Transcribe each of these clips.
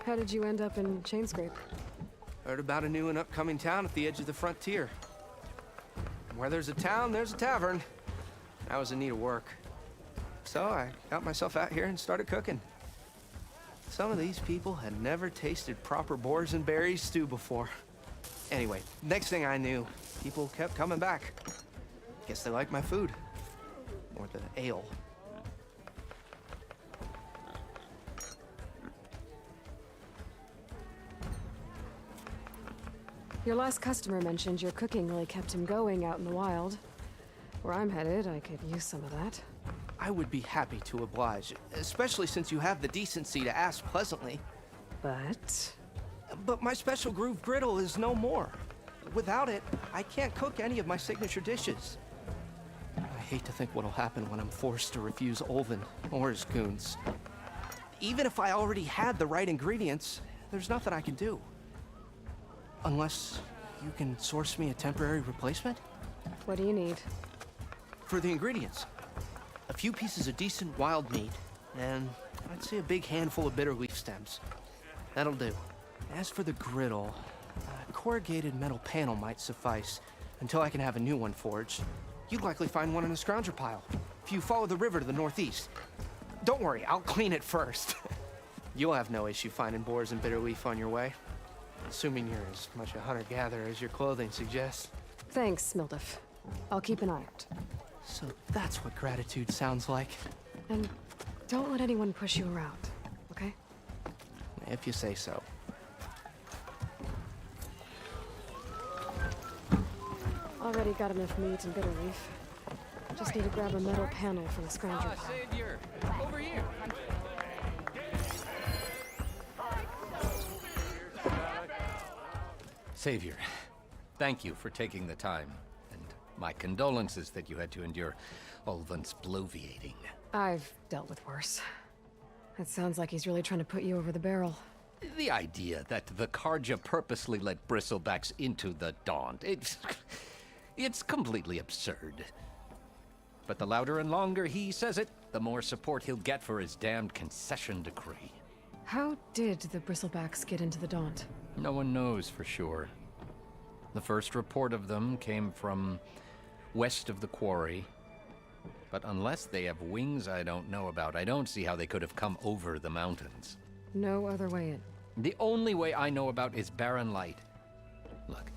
How did you end up in Chainscrape? Heard about a new and upcoming town at the edge of the frontier. Where there's a town, there's a tavern. I was in need of work. So I got myself out here and started cooking. Some of these people had never tasted proper boars and berries stew before. Anyway, next thing I knew, people kept coming back. Guess they liked my food. Or the ale. Your last customer mentioned your cooking really kept him going out in the wild. Where I'm headed, I could use some of that. I would be happy to oblige, especially since you have the decency to ask pleasantly. But my special groove griddle is no more. Without it, I can't cook any of my signature dishes. I hate to think what'll happen when I'm forced to refuse Olvin or his goons. Even if I already had the right ingredients, there's nothing I can do. Unless you can source me a temporary replacement? What do you need? For the ingredients, a few pieces of decent wild meat, and I'd say a big handful of bitter leaf stems. That'll do. As for the griddle, a corrugated metal panel might suffice until I can have a new one forged. You'd likely find one in a scrounger pile if you follow the river to the northeast. Don't worry, I'll clean it first. You'll have no issue finding boars and bitter leaf on your way. Assuming you're as much a hunter-gatherer as your clothing suggests. Thanks, Mildif. I'll keep an eye out. So that's what gratitude sounds like. And don't let anyone push you around, okay? If you say so. Already got enough meat and bitter leaf. Just need to grab a metal panel from the scrounger pile. Savior, over here. Savior, thank you for taking the time, and my condolences that you had to endure Olvin's bloviating. I've dealt with worse. It sounds like he's really trying to put you over the barrel. The idea that the Karja purposely let bristlebacks into the Daunt, it's completely absurd. But the louder and longer he says it, the more support he'll get for his damned concession decree. How did the bristlebacks get into the Daunt? No one knows for sure. The first report of them came from west of the quarry. But unless they have wings I don't know about, I don't see how they could have come over the mountains. No other way in. The only way I know about is barren light. Look,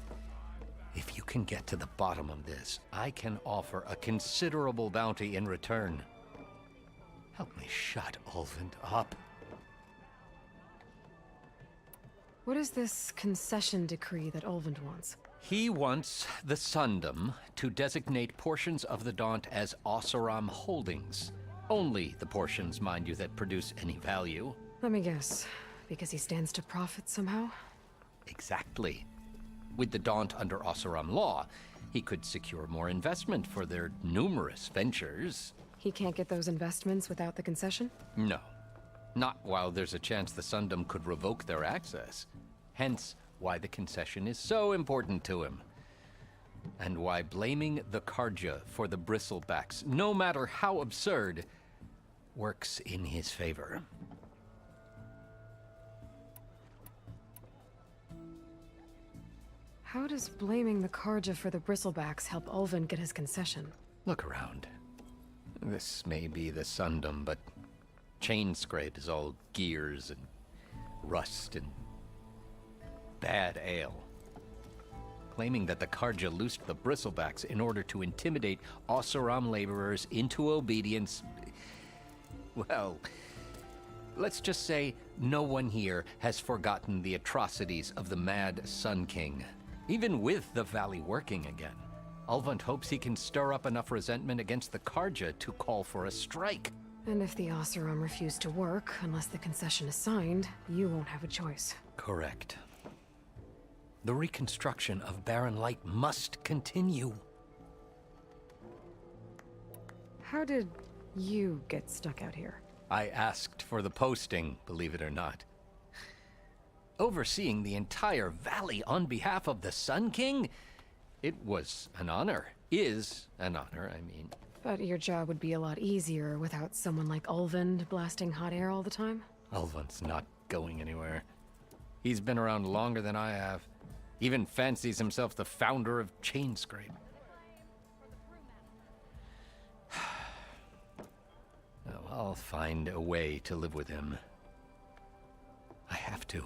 if you can get to the bottom of this, I can offer a considerable bounty in return. Help me shut Olvin up. What is this concession decree that Olvin wants? He wants the Sundom to designate portions of the Daunt as Oseram holdings. Only the portions, mind you, that produce any value. Let me guess. Because he stands to profit somehow? Exactly. With the Daunt under Oseram law, he could secure more investment for their numerous ventures. He can't get those investments without the concession? No. Not while there's a chance the Sundom could revoke their access. Hence, why the concession is so important to him. And why blaming the Karja for the bristlebacks, no matter how absurd, works in his favor. How does blaming the Karja for the bristlebacks help Olvin get his concession? Look around. This may be the Sundom, but Chainscrape is all gears and rust and bad ale. Claiming that the Karja loosed the bristlebacks in order to intimidate Oseram laborers into obedience. Well, let's just say no one here has forgotten the atrocities of the Mad Sun King. Even with the valley working again, Ulvund hopes he can stir up enough resentment against the Karja to call for a strike. And if the Oseram refuse to work, unless the concession is signed, you won't have a choice. Correct. The reconstruction of Barren Light must continue. How did you get stuck out here? I asked for the posting, believe it or not. Overseeing the entire valley on behalf of the Sun King? It was an honor. Is an honor, I mean. But your job would be a lot easier without someone like Ulvund blasting hot air all the time? Ulvund's not going anywhere. He's been around longer than I have. Even fancies himself the founder of Chainscrape. Well, I'll find a way to live with him. I have to.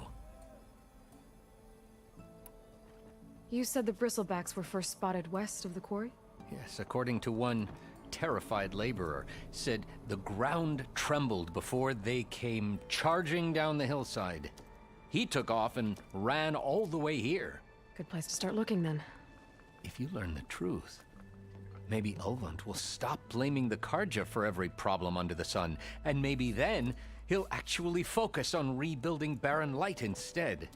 You said the bristlebacks were first spotted west of the quarry? Yes, according to one terrified laborer, said the ground trembled before they came charging down the hillside. He took off and ran all the way here. Good place to start looking, then. If you learn the truth, maybe Ulvund will stop blaming the Karja for every problem under the sun, and maybe then he'll actually focus on rebuilding Barren Light instead.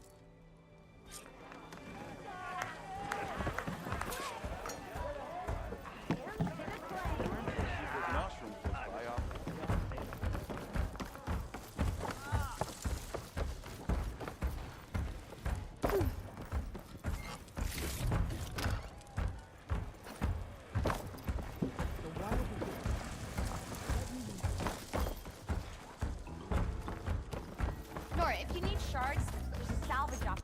Nora, if you need shards, there's a salvage op.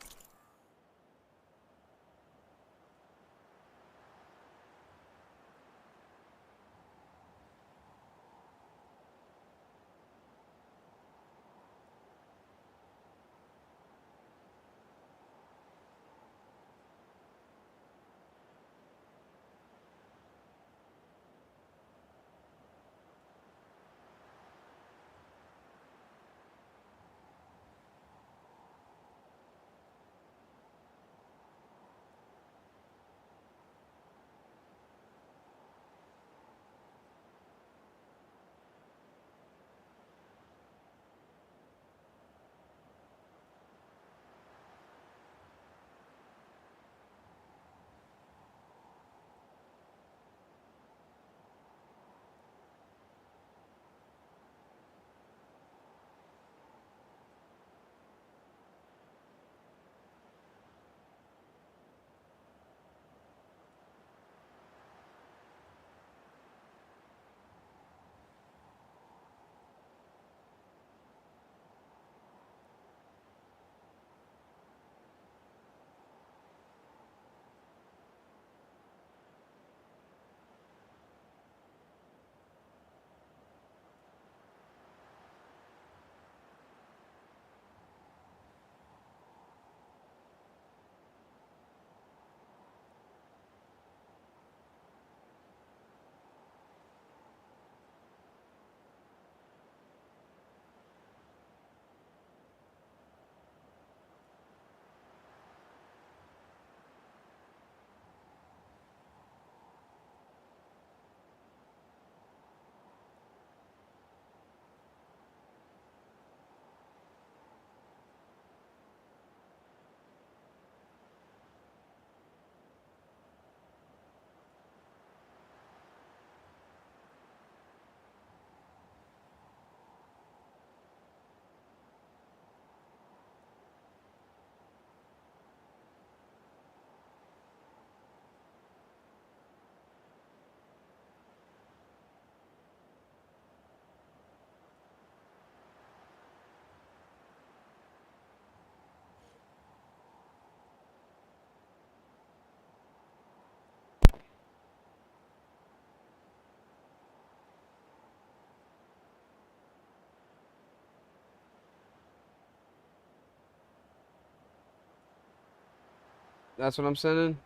That's what I'm sending?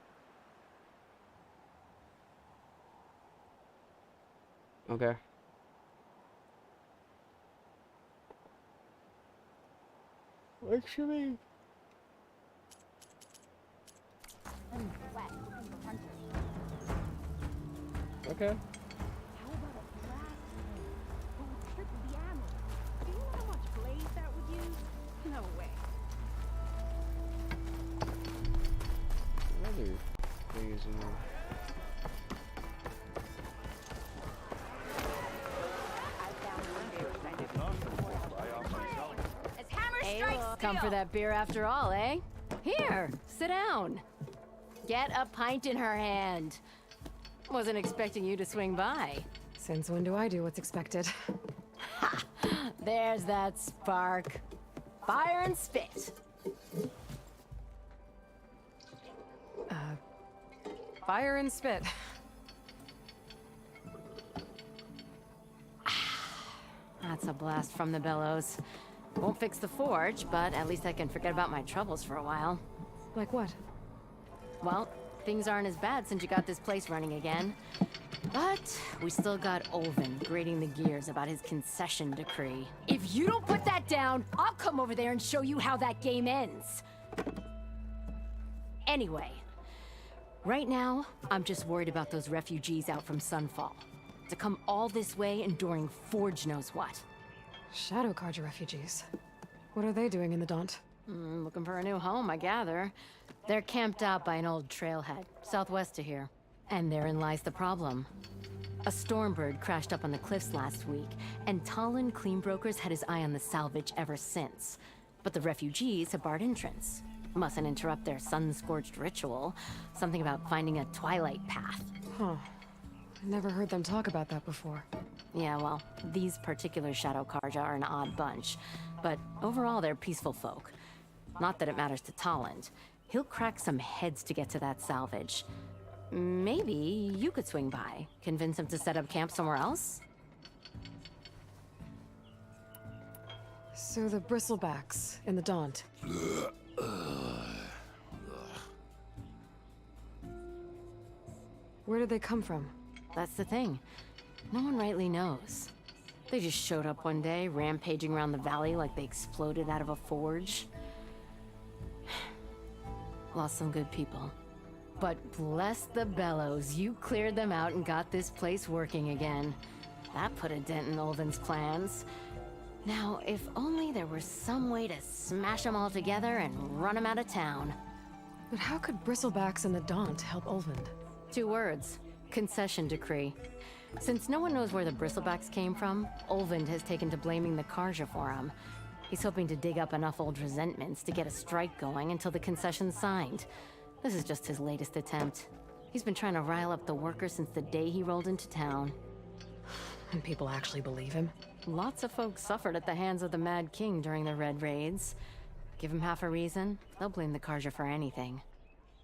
Okay. What should we? Okay. How about a blast but with triple the ammo? Do you know how much blaze that would use? No way. What other things in there? As hammer Hey, strikes come for steel. that beer after all, eh? Here, sit down. Get a pint in her hand. Wasn't expecting you to swing by. Since when do I do what's expected? There's that spark. Fire and spit. Fire and spit. That's a blast from the bellows. Won't fix the forge, but at least I can forget about my troubles for a while. Like what? Well, things aren't as bad since you got this place running again. But we still got Olvin grating the gears about his concession decree. If you don't put that down, I'll come over there and show you how that game ends. Anyway, right now, I'm just worried about those refugees out from Sunfall. To come all this way enduring Forge knows what. Shadow Carja refugees. What are they doing in the Daunt? Looking for a new home, I gather. They're camped out by an old trailhead, southwest of here. And therein lies the problem. A Stormbird crashed up on the cliffs last week, and Talon Cleanbrokers had his eye on the salvage ever since. But the refugees have barred entrance. Mustn't interrupt their sun-scorched ritual. Something about finding a twilight path. Huh. Never heard them talk about that before. Yeah, well, these particular Shadow Carja are an odd bunch. But overall, they're peaceful folk. Not that it matters to Talon. He'll crack some heads to get to that salvage. Maybe you could swing by, convince him to set up camp somewhere else? So the bristlebacks in the Daunt. Where did they come from? That's the thing. No one rightly knows. They just showed up one day, rampaging around the valley like they exploded out of a forge. Lost some good people. But bless the bellows, you cleared them out and got this place working again. That put a dent in Olvin's plans. Now, if only there was some way to smash them all together and run them out of town. But how could bristlebacks in the Daunt help Olvind? 2 words. Concession decree. Since no one knows where the bristlebacks came from, Olvind has taken to blaming the Carja for them. He's hoping to dig up enough old resentments to get a strike going until the concession's signed. This is just his latest attempt. He's been trying to rile up the workers since the day he rolled into town. And people actually believe him? Lots of folks suffered at the hands of the Mad King during the Red Raids. Give him half a reason, they'll blame the Carja for anything.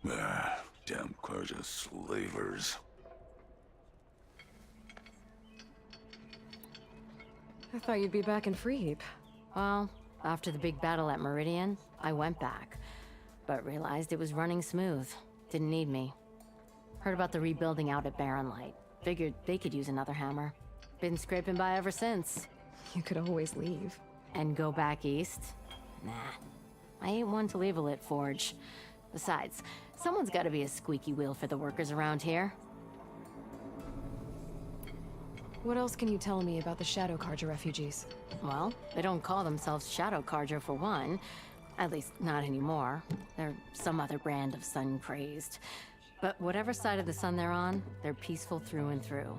Damn Carja slavers. I thought you'd be back in Freeheap. Well, after the big battle at Meridian, I went back. But realized it was running smooth. Didn't need me. Heard about the rebuilding out at Barren Light. Figured they could use another hammer. Been scraping by ever since. You could always leave. And go back east? Nah. I ain't one to leave a lit forge. Besides, someone's gotta be a squeaky wheel for the workers around here. What else can you tell me about the Shadow Carja refugees? Well, they don't call themselves Shadow Carja for one. At least, not anymore. They're some other brand of sun-crazed. But whatever side of the sun they're on, they're peaceful through and through.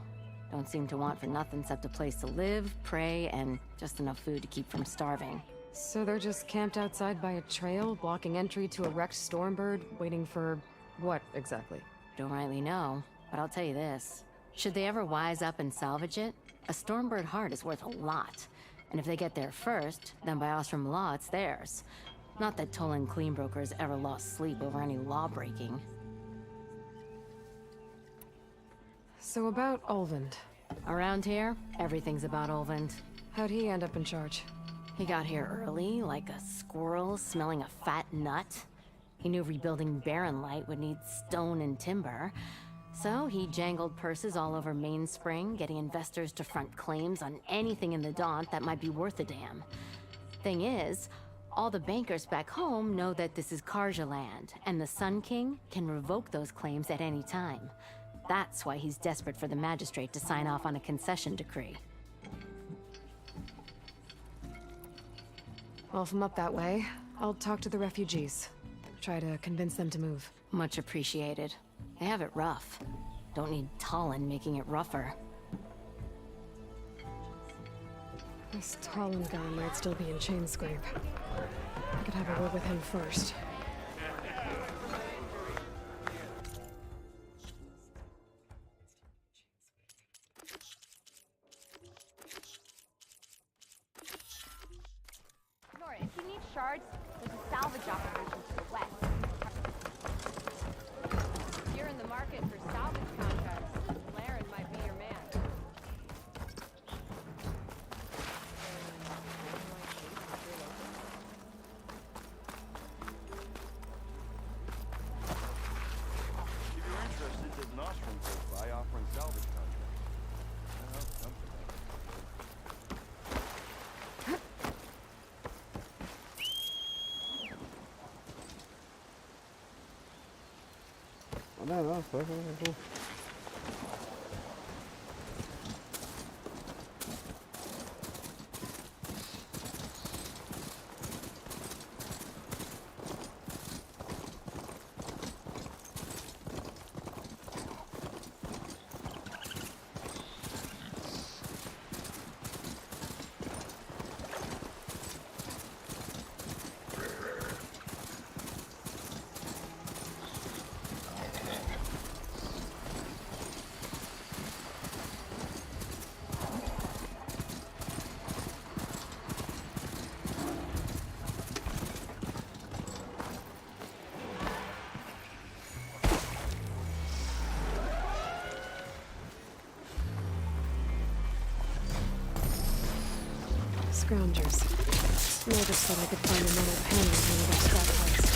Don't seem to want for nothing except a place to live, pray, and just enough food to keep from starving. So they're just camped outside by a trail, blocking entry to a wrecked Stormbird, waiting for... what, exactly? Don't rightly know, but I'll tell you this. Should they ever wise up and salvage it, a Stormbird heart is worth a lot. And if they get there first, then by Ostrom law, it's theirs. Not that Tolan Cleanbrokers ever lost sleep over any law-breaking. So about Olvind. Around here, everything's about Olvind. How'd he end up in charge? He got here early, like a squirrel smelling a fat nut. He knew rebuilding Barren Light would need stone and timber. So he jangled purses all over Mainspring, getting investors to front claims on anything in the Daunt that might be worth a damn. Thing is, all the bankers back home know that this is Carja land, and the Sun King can revoke those claims at any time. That's why he's desperate for the magistrate to sign off on a concession decree. Well, if I'm up that way, I'll talk to the refugees. Try to convince them to move. Much appreciated. They have it rough. Don't need Talon making it rougher. This Talon guy might still be in Chainscrape. I could have a word with him first. Nora, if you need shards, there's a salvage operation to the west. You're you're in the market for salvage contracts, Laren might be your man. If you're interested, there's an Ostrom close by offering salvage contracts. Well, something like Oh, no, no, cool. Scroungers. Neighbors said I could find another pen in one of their scrap piles.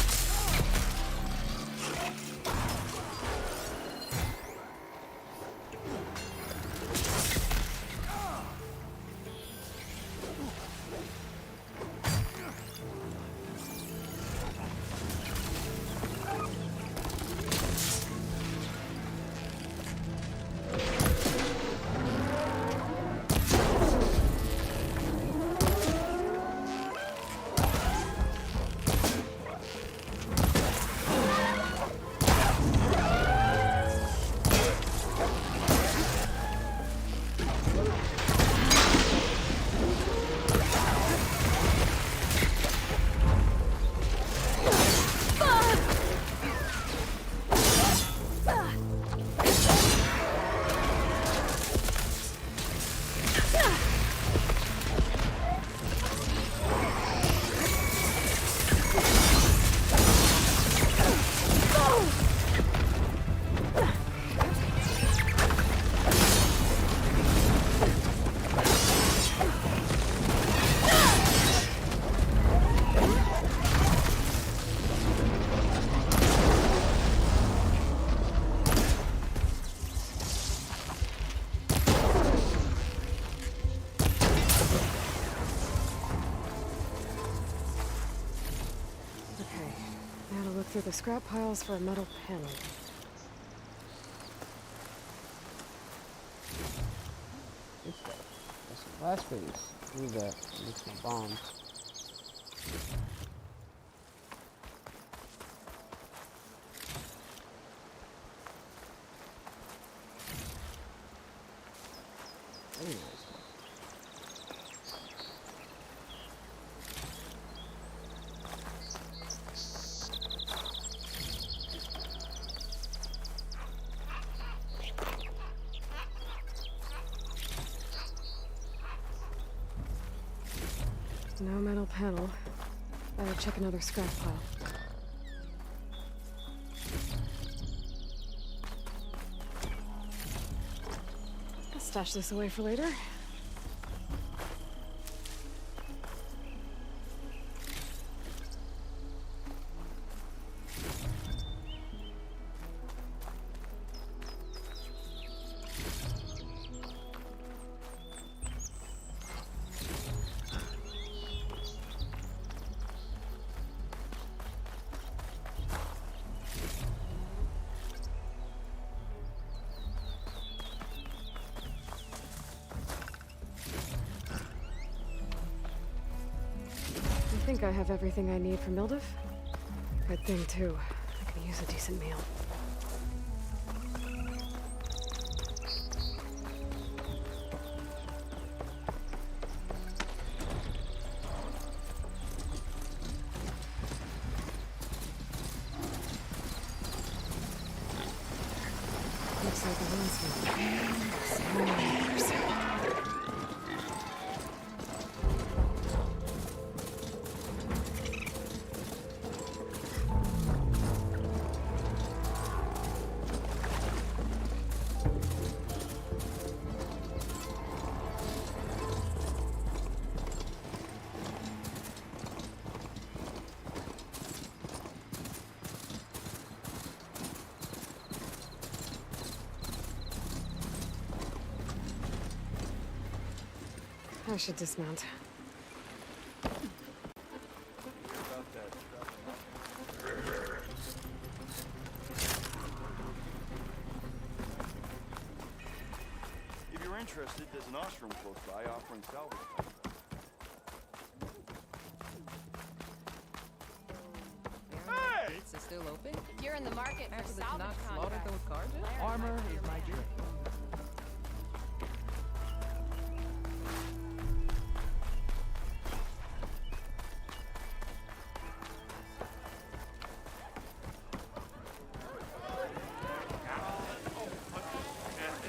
Through the scrap piles for a metal panel. Good stuff. That's the last phase. Need that. Need some bombs. Very nice. No metal panel. Better check another scrap pile. I'll stash this away for later. I think I have everything I need for Mildiv. Good thing, too. I could use a decent meal. Looks like a landscape. I should dismount. If you're interested, there's an ashram close by offering salvage contracts. Gates are still open? If you're in the market for After the salvage Canucks slaughtered contracts, those cargoes? Larry Armor might be is your my man. dream.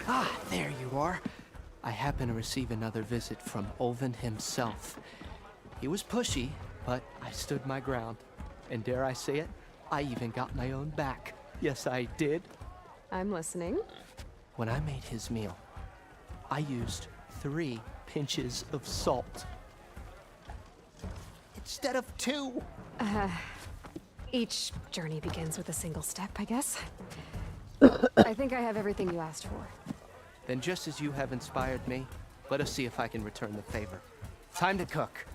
Ah, there you are. I happen to receive another visit from Olvin himself. He was pushy, but I stood my ground. And dare I say it, I even got my own back. Yes, I did. I'm listening. When I made his meal, I used 3 pinches of salt. Instead of 2. Each journey begins with a single step, I guess. I think I have everything you asked for. Then just as you have inspired me, let us see if I can return the favor. Time to cook.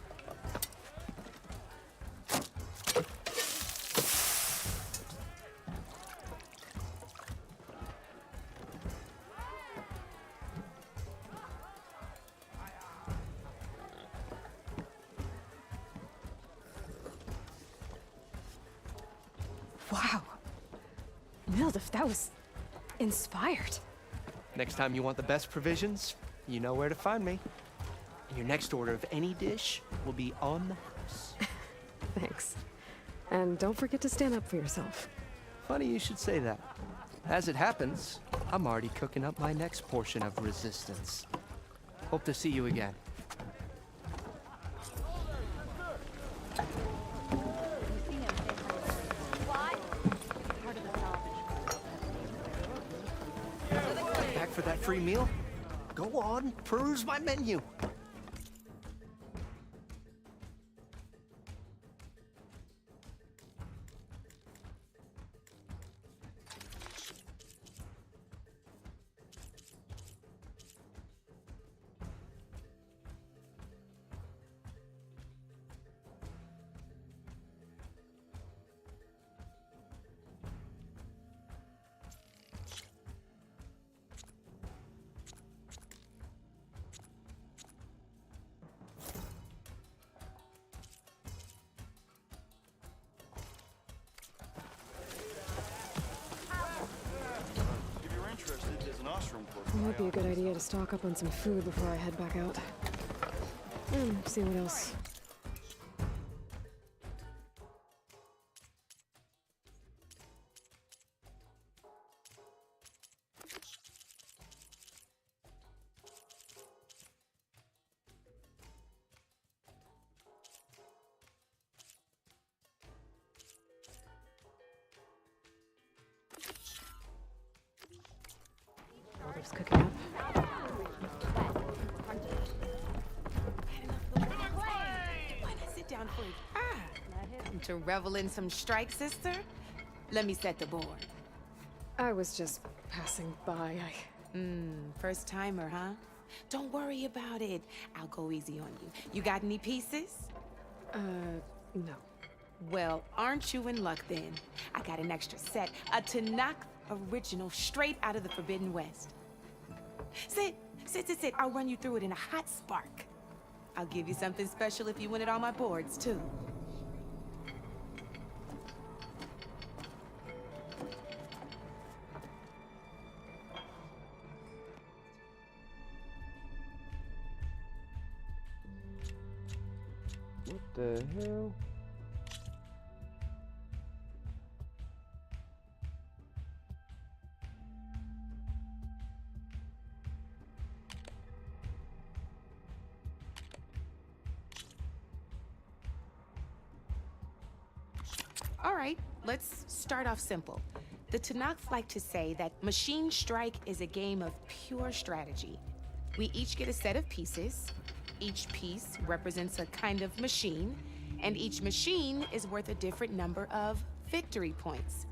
Wow. Mildif, that was inspired. Next time you want the best provisions, you know where to find me. And your next order of any dish will be on the house. Thanks. And don't forget to stand up for yourself. Funny you should say that. As it happens, I'm already cooking up my next portion of resistance. Hope to see you again. Back for that free meal? Go on, peruse my menu. If you're interested, there's an ashram close It by. might be a good idea to stock up on some food before I head back out. And see what else. Mildif's cooking up. Sit down for it. To revel in some strike, sister? Let me set the board. I was just passing by. First timer, huh? Don't worry about it. I'll go easy on you. You got any pieces? No. Well, aren't you in luck then? I got an extra set, a Tanakh original straight out of the Forbidden West. Sit. I'll run you through it in a hot spark. I'll give you something special if you win it on my boards, too. What the hell? All right, let's start off simple. The Tanakhs like to say that Machine Strike is a game of pure strategy. We each get a set of pieces. Each piece represents a kind of machine, and each machine is worth a different number of victory points.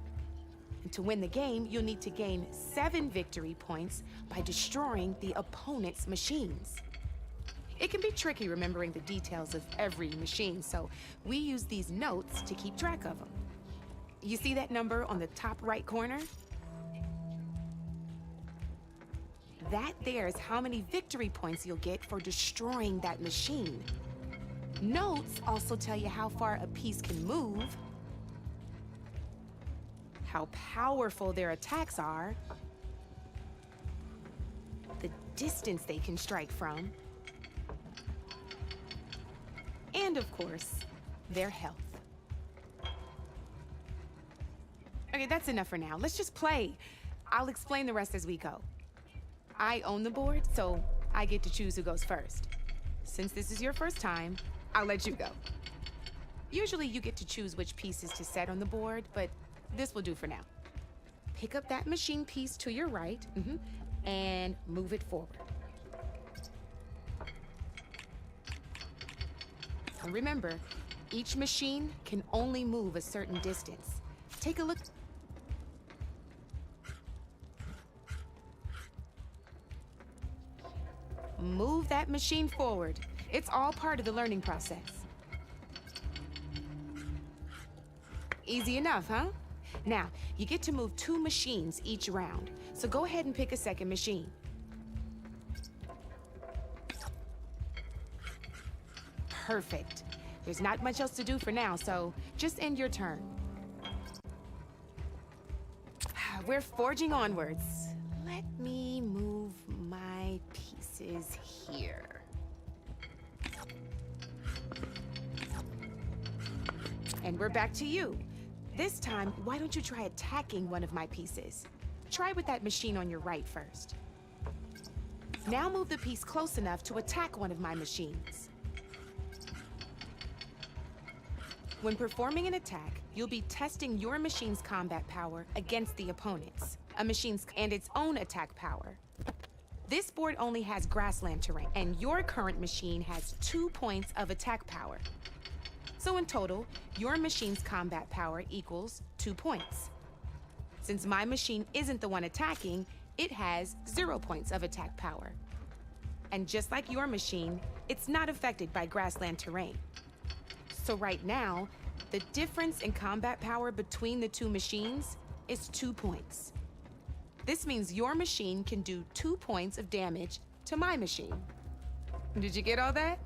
And to win the game, you'll need to gain 7 victory points by destroying the opponent's machines. It can be tricky remembering the details of every machine, so we use these notes to keep track of them. You see that number on the top right corner? That there is how many victory points you'll get for destroying that machine. Notes also tell you how far a piece can move, how powerful their attacks are, the distance they can strike from, and of course, their health. Okay, that's enough for now. Let's just play. I'll explain the rest as we go. I own the board, so I get to choose who goes first. Since this is your first time, I'll let you go. Usually you get to choose which pieces to set on the board, but this will do for now. Pick up that machine piece to your right, and move it forward. And remember, each machine can only move a certain distance. Take a look. Move that machine forward. It's all part of the learning process. Easy enough, huh? Now, you get to move 2 machines each round, so go ahead and pick a second machine. Perfect. There's not much else to do for now, so just end your turn. We're forging onwards. Let me move my pieces here. And we're back to you. This time, why don't you try attacking one of my pieces? Try with that machine on your right first. Now move the piece close enough to attack one of my machines. When performing an attack, you'll be testing your machine's combat power against the opponent's, a machine's and its own attack power. This board only has grassland terrain, and your current machine has 2 points of attack power. So in total, your machine's combat power equals 2 points. Since my machine isn't the one attacking, it has 0 points of attack power. And just like your machine, it's not affected by grassland terrain. So right now, the difference in combat power between the 2 machines is 2 points. This means your machine can do 2 points of damage to my machine. Did you get all that?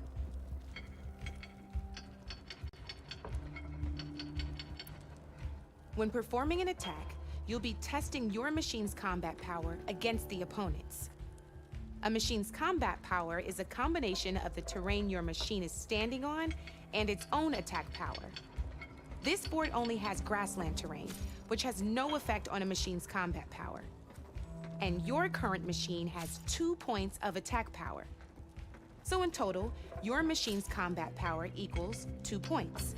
When performing an attack, you'll be testing your machine's combat power against the opponent's. A machine's combat power is a combination of the terrain your machine is standing on and its own attack power. This board only has grassland terrain, which has no effect on a machine's combat power. And your current machine has 2 points of attack power. So in total, your machine's combat power equals 2 points.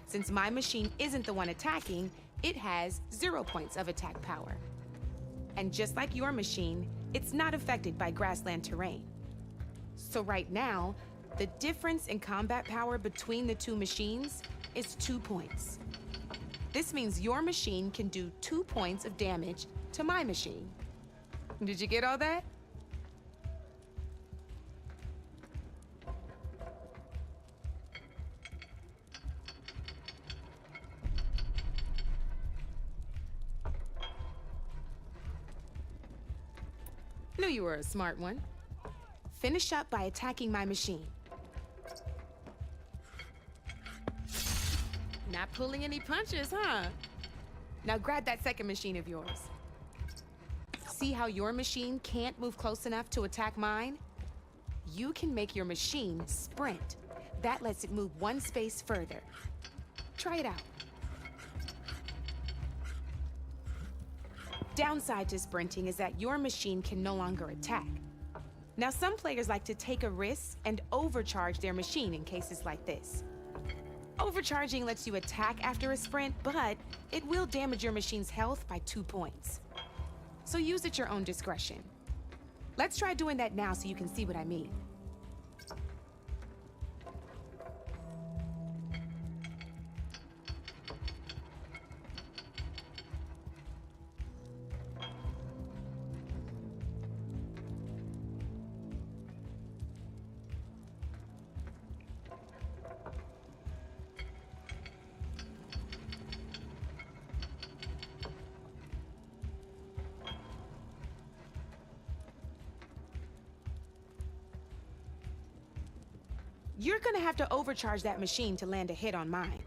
Since my machine isn't the one attacking, it has 0 points of attack power. And just like your machine, it's not affected by grassland terrain. So right now, the difference in combat power between the 2 machines is 2 points. This This means your machine can do 2 points of damage to my machine. Did you get all that? Knew you were a smart one. Finish up by attacking my machine. Not pulling any punches, huh? Now grab that second machine of yours. See how your machine can't move close enough to attack mine? You can make your machine sprint. That lets it move 1 space further. Try it out. Downside to sprinting is that your machine can no longer attack. Now, some players like to take a risk and overcharge their machine in cases like this. Overcharging lets you attack after a sprint, but it will damage your machine's health by 2 points. So use at your own discretion. Let's try doing that now so you can see what I mean. You're gonna have to overcharge that machine to land a hit on mine.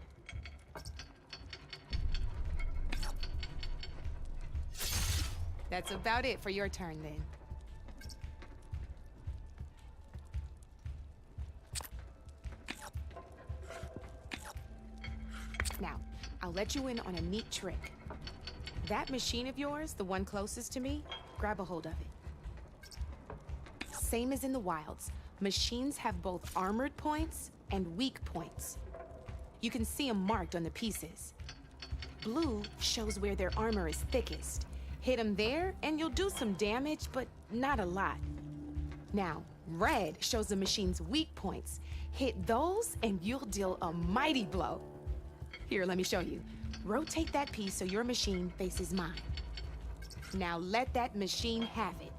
That's about it for your turn, then. Now, I'll let you in on a neat trick. That machine of yours, the one closest to me, grab a hold of it. Same as in the wilds. Machines have both armored points and weak points. You can see them marked on the pieces. Blue shows where their armor is thickest. Hit them there, and you'll do some damage, but not a lot. Now, red shows the machine's weak points. Hit those, and you'll deal a mighty blow. Here, let me show you. Rotate that piece so your machine faces mine. Now let that machine have it.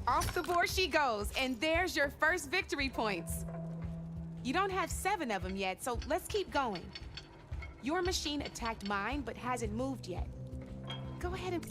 Off the board she goes, and there's your first victory points. You don't have 7 of them yet, so let's keep going. Your machine attacked mine, but hasn't moved yet. Go ahead and...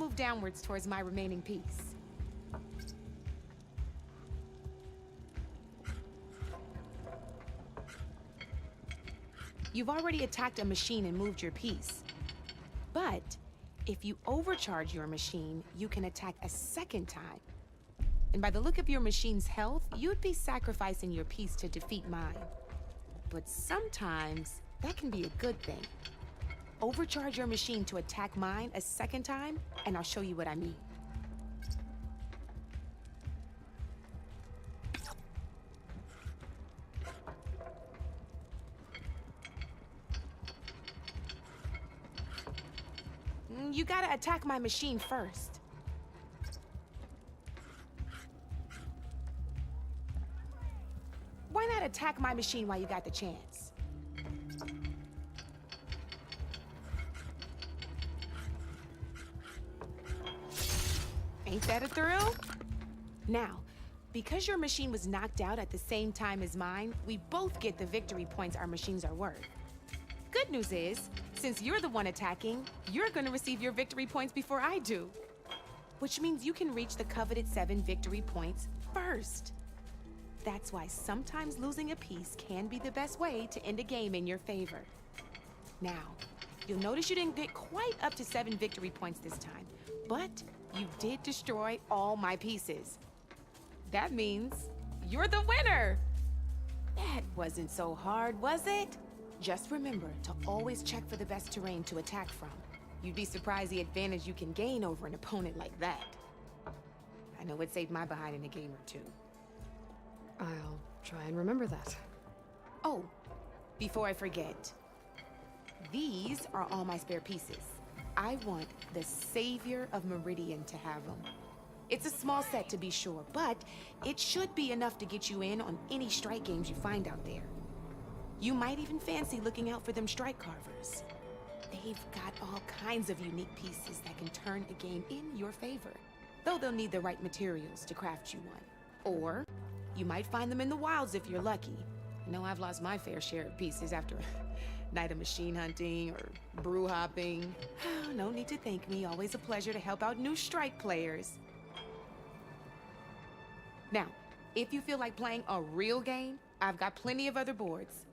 move downwards towards my remaining piece. You've already attacked a machine and moved your piece. But if you overcharge your machine, you can attack a second time. And by the look of your machine's health, you'd be sacrificing your piece to defeat mine. But sometimes that can be a good thing. Overcharge your machine to attack mine a second time, and I'll show you what I mean. You gotta attack my machine first. Why not attack my machine while you got the chance? Ain't that a thrill? Now, because your machine was knocked out at the same time as mine, we both get the victory points our machines are worth. Good news is, since you're the one attacking, you're gonna receive your victory points before I do. Which means you can reach the coveted 7 victory points first. That's why sometimes losing a piece can be the best way to end a game in your favor. Now, you'll notice you didn't get quite up to 7 victory points this time, but you did destroy all my pieces. That means you're the winner! That wasn't so hard, was it? Just remember to always check for the best terrain to attack from. You'd be surprised the advantage you can gain over an opponent like that. I know it saved my behind in a game or two. I'll try and remember that. Oh, before I forget, these are all my spare pieces. I want the Savior of Meridian to have them. It's a small set to be sure, but it should be enough to get you in on any strike games you find out there. You might even fancy looking out for them strike carvers. They've got all kinds of unique pieces that can turn a game in your favor, though they'll need the right materials to craft you one. Or you might find them in the wilds if you're lucky. You know, I've lost my fair share of pieces after a night of machine hunting or brew hopping. No need to thank me, always a pleasure to help out new strike players. Now, if you feel like playing a real game, I've got plenty of other boards.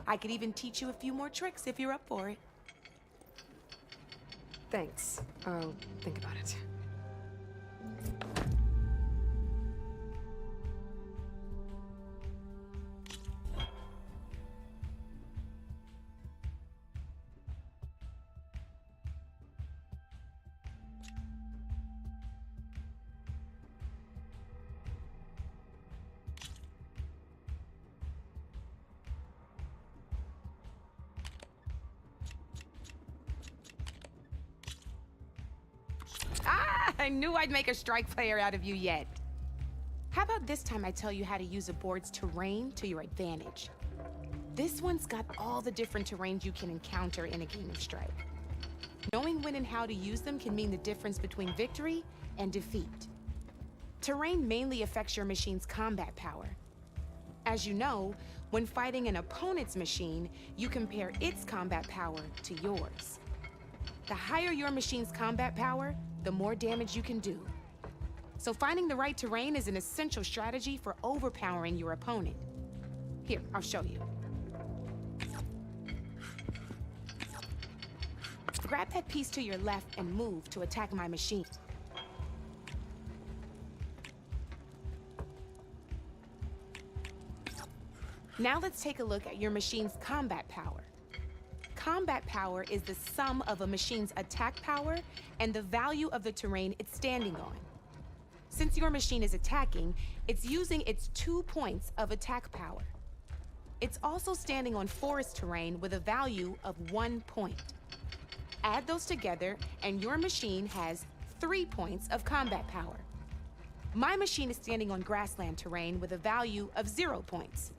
I could even teach you a few more tricks if you're up for it. Thanks. I'll think about it. I knew I'd make a strike player out of you yet. How about this time I tell you how to use a board's terrain to your advantage? This one's got all the different terrains you can encounter in a game of strike. Knowing when and how to use them can mean the difference between victory and defeat. Terrain mainly affects your machine's combat power. As you know, when fighting an opponent's machine, you compare its combat power to yours. The higher your machine's combat power, the more damage you can do. So finding the right terrain is an essential strategy for overpowering your opponent. Here, I'll show you. Grab that piece to your left and move to attack my machine. Now let's take a look at your machine's combat power. Combat power is the sum of a machine's attack power and the value of the terrain it's standing on. Since your machine is attacking, it's using its 2 points of attack power. It's also standing on forest terrain with a value of 1 point. Add those together, and your machine has 3 points of combat power. My machine is standing on grassland terrain with a value of 0 points.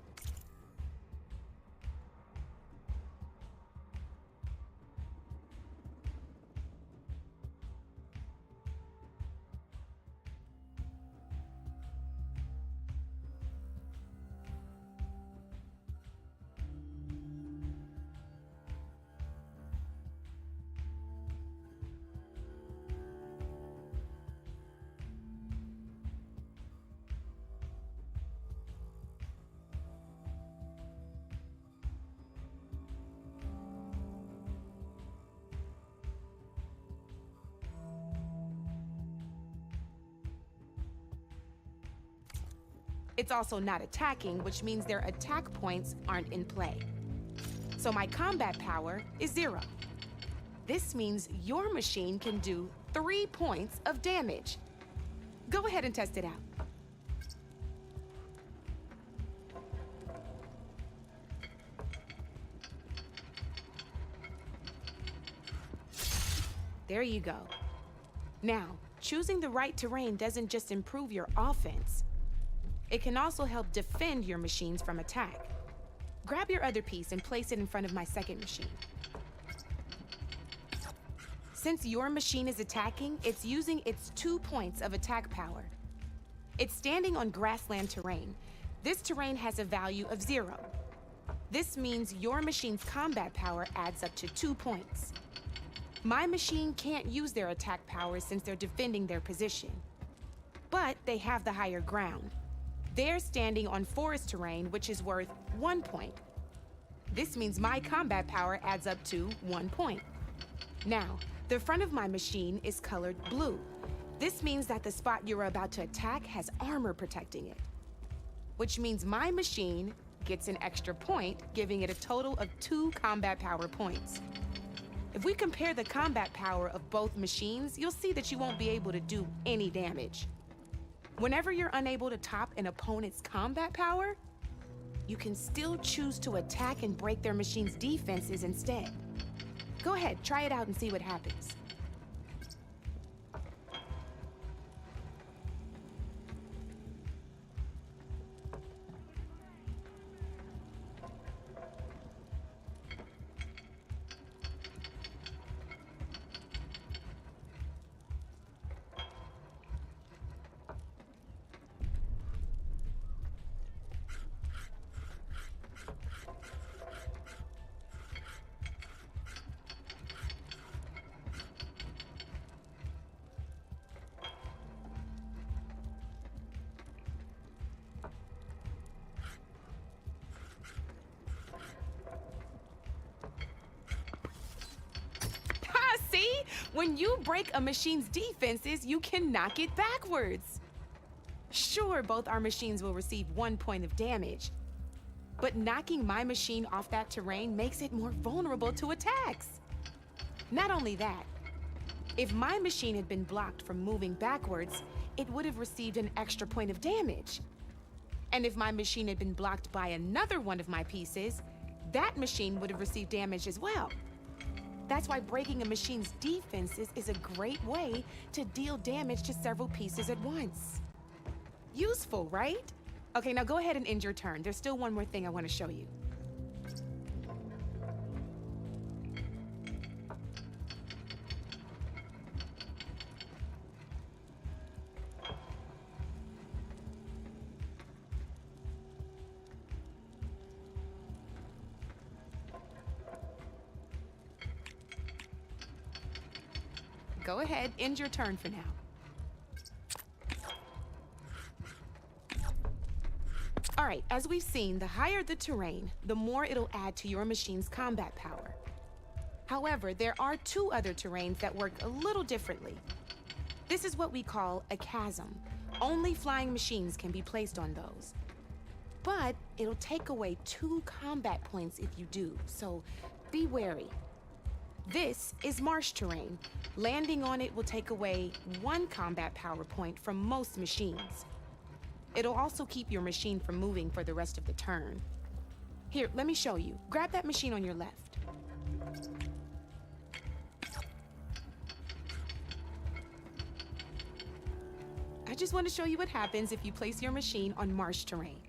It's also not attacking, which means their attack points aren't in play. So my combat power is 0. This means your machine can do 3 points of damage. Go ahead and test it out. There you go. Now, choosing the right terrain doesn't just improve your offense. It can also help defend your machines from attack. Grab your other piece and place it in front of my second machine. Since your machine is attacking, it's using its 2 points of attack power. It's standing on grassland terrain. This terrain has a value of 0. This means your machine's combat power adds up to 2 points. My machine can't use their attack power since they're defending their position. But they have the higher ground. They're standing on forest terrain, which is worth 1 point. This means my combat power adds up to 1 point. Now, the front of my machine is colored blue. This means that the spot you're about to attack has armor protecting it, which means my machine gets an extra point, giving it a total of 2 combat power points. If we compare the combat power of both machines, you'll see that you won't be able to do any damage. Whenever you're unable to top an opponent's combat power, you can still choose to attack and break their machine's defenses instead. Go ahead, try it out and see what happens. See? When you break a machine's defenses, you can knock it backwards. Sure, both our machines will receive 1 point of damage, but knocking my machine off that terrain makes it more vulnerable to attacks. Not only that, if my machine had been blocked from moving backwards, it would have received an extra point of damage. And if my machine had been blocked by another one of my pieces, that machine would have received damage as well. That's why breaking a machine's defenses is a great way to deal damage to several pieces at once. Useful, right? Okay, now go ahead and end your turn. There's still one more thing I want to show you. Go ahead, end your turn for now. All right, as we've seen, the higher the terrain, the more it'll add to your machine's combat power. However, there are 2 other terrains that work a little differently. This is what we call a chasm. Only flying machines can be placed on those. But it'll take away 2 combat points if you do, so be wary. This is marsh terrain. Landing on it will take away 1 combat power point from most machines. It'll also keep your machine from moving for the rest of the turn. Here, let me show you. Grab that machine on your left. I just want to show you what happens if you place your machine on marsh terrain.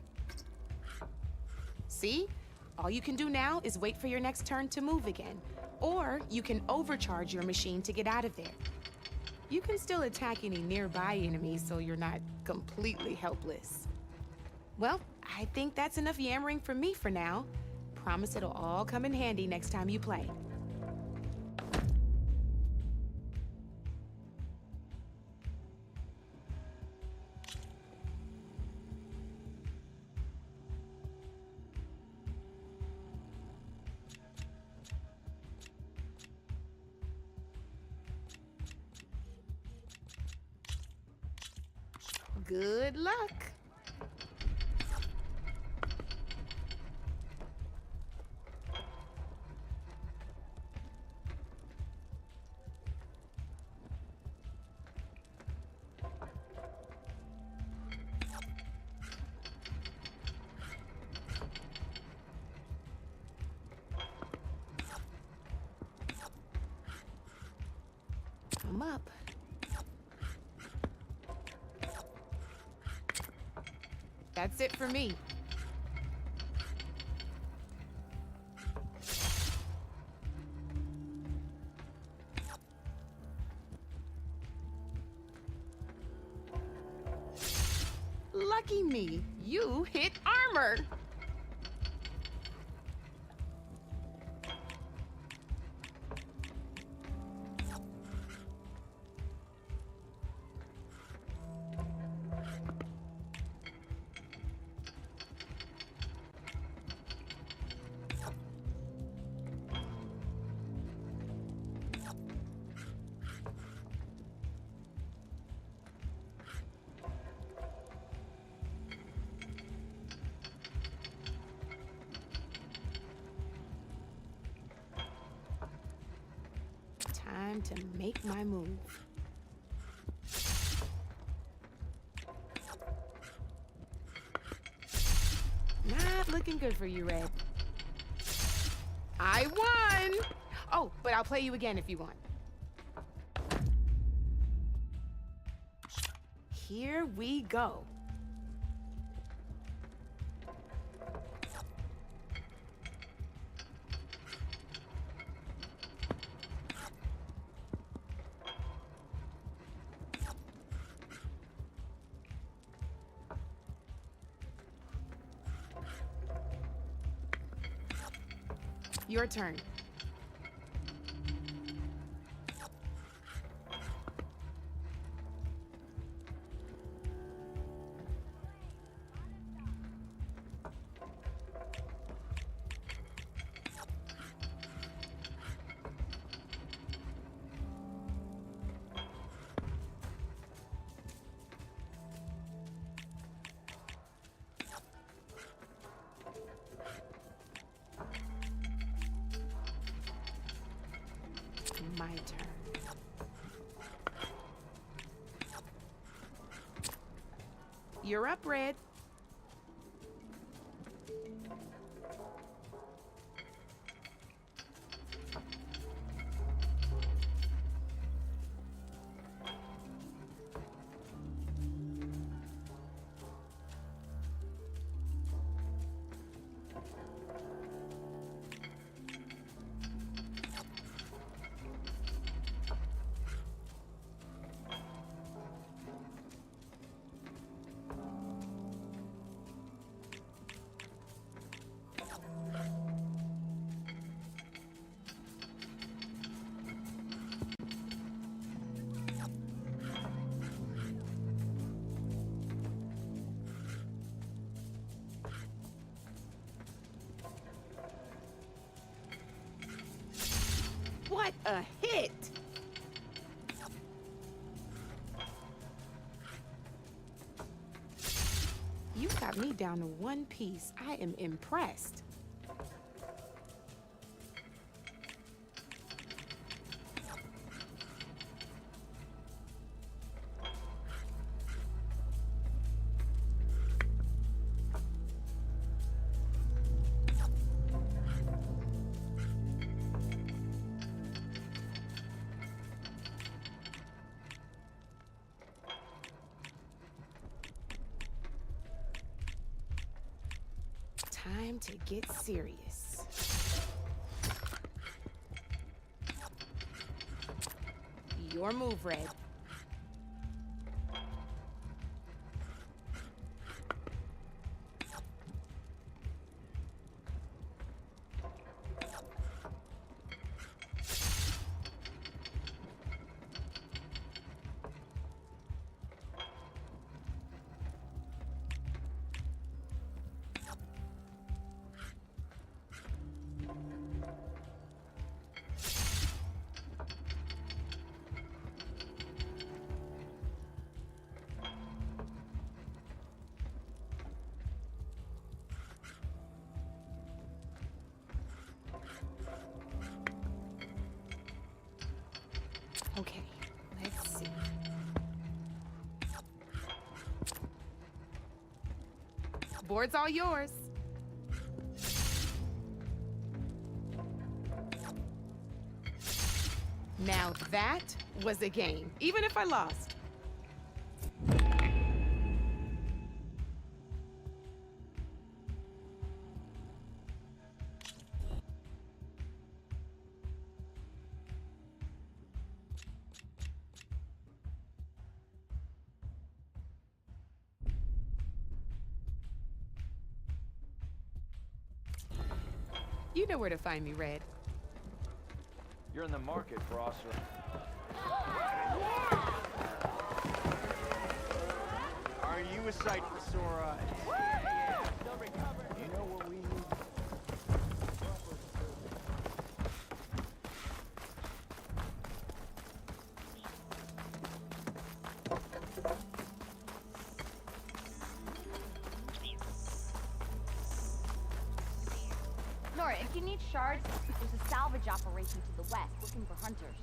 See? All you can do now is wait for your next turn to move again. Or you can overcharge your machine to get out of there. You can still attack any nearby enemies so you're not completely helpless. Well, I think that's enough yammering from me for now. Promise it'll all come in handy next time you play. Good luck. them up. That's it for me. Lucky me, you hit armor. Time to make my move. Not looking good for you, Red. I won! Oh, but I'll play you again if you want. Here we go. Your turn. My turn. You're up, Red. What a hit! You got me down to one piece. I am impressed. Time to get serious. Your move, Red. Okay, let's see. Board's all yours. Now that was a game, even if I lost. You know where to find me, Red. You're in the market for awesome. Are you a sight for sore eyes? You know what we need? Nora, if you need shards, there's a salvage operation to the west looking for hunters.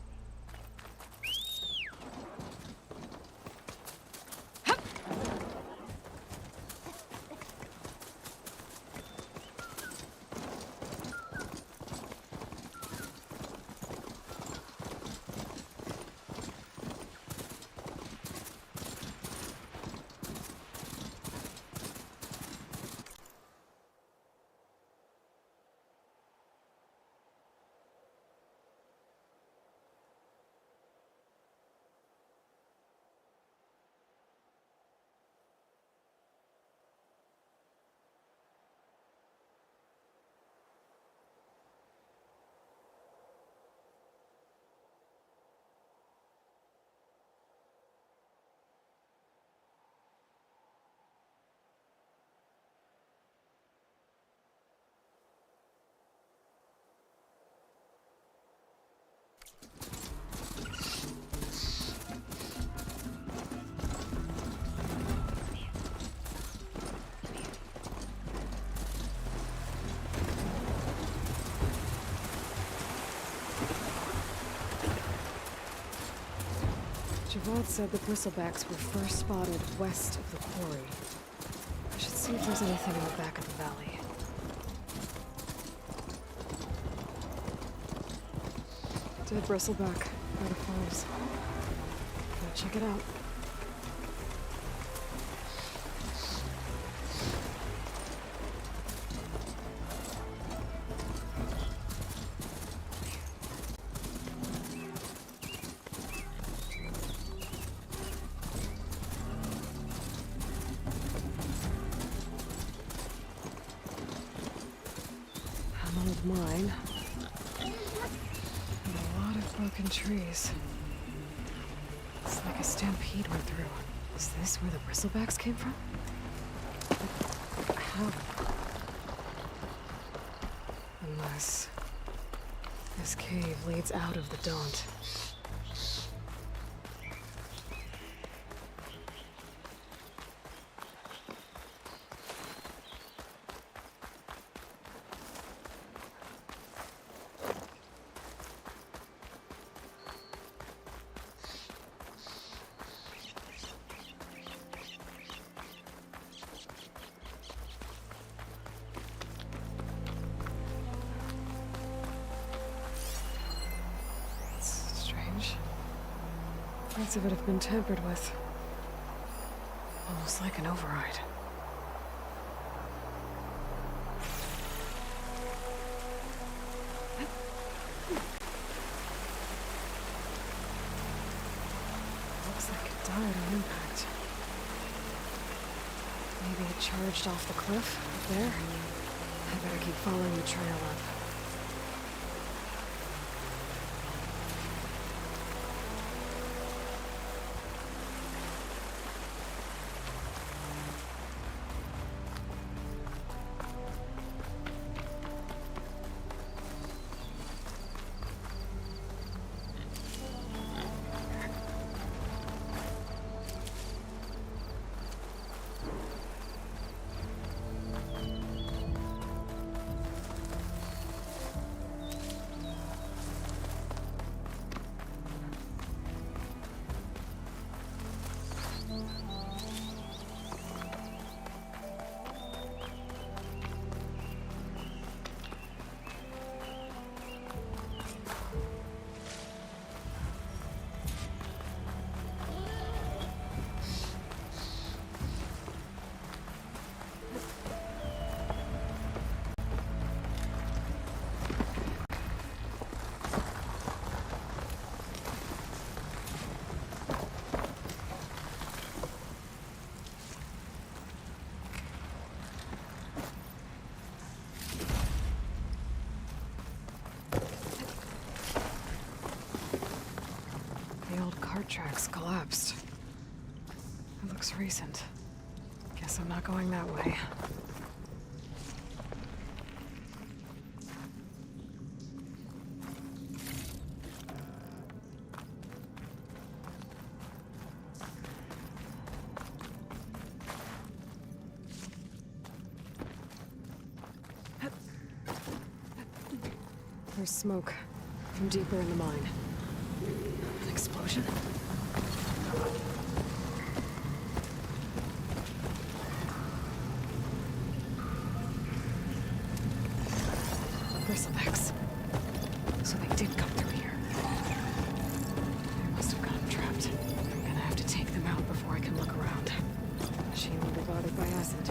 Javod said the bristlebacks were first spotted west of the quarry. I should see if there's anything in the back of the valley. Dead bristleback by the falls. Gotta check it out. Mine. And a lot of broken trees. It's like a stampede went through. Is this where the bristlebacks came from? But how? Unless this cave leads out of the Daunt. Parts of it have been tampered with. Almost like an override. Looks like it died on impact. Maybe it charged off the cliff up there. I better keep following the trail up. tracks collapsed. It looks recent. Guess I'm not going that way. There's smoke from deeper in the mine. An explosion? Bristlebacks. So they did come through here. They must have gotten trapped. I'm gonna have to take them out before I can look around. Machine will be bothered by acid.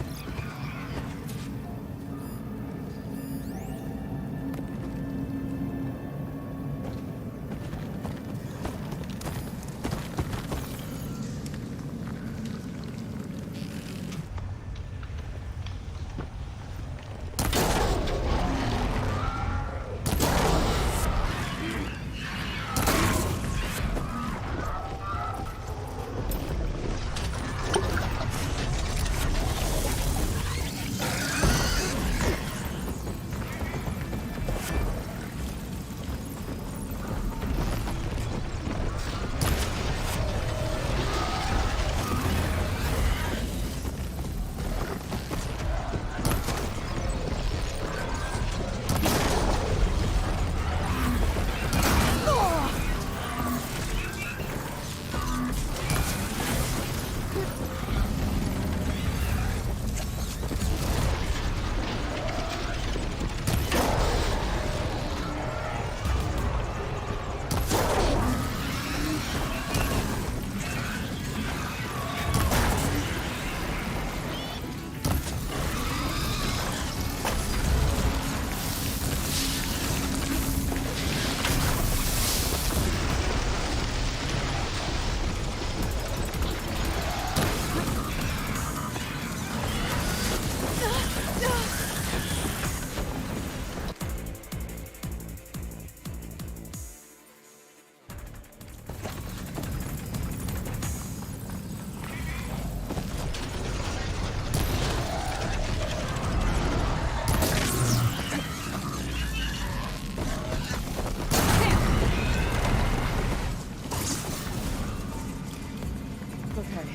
Okay.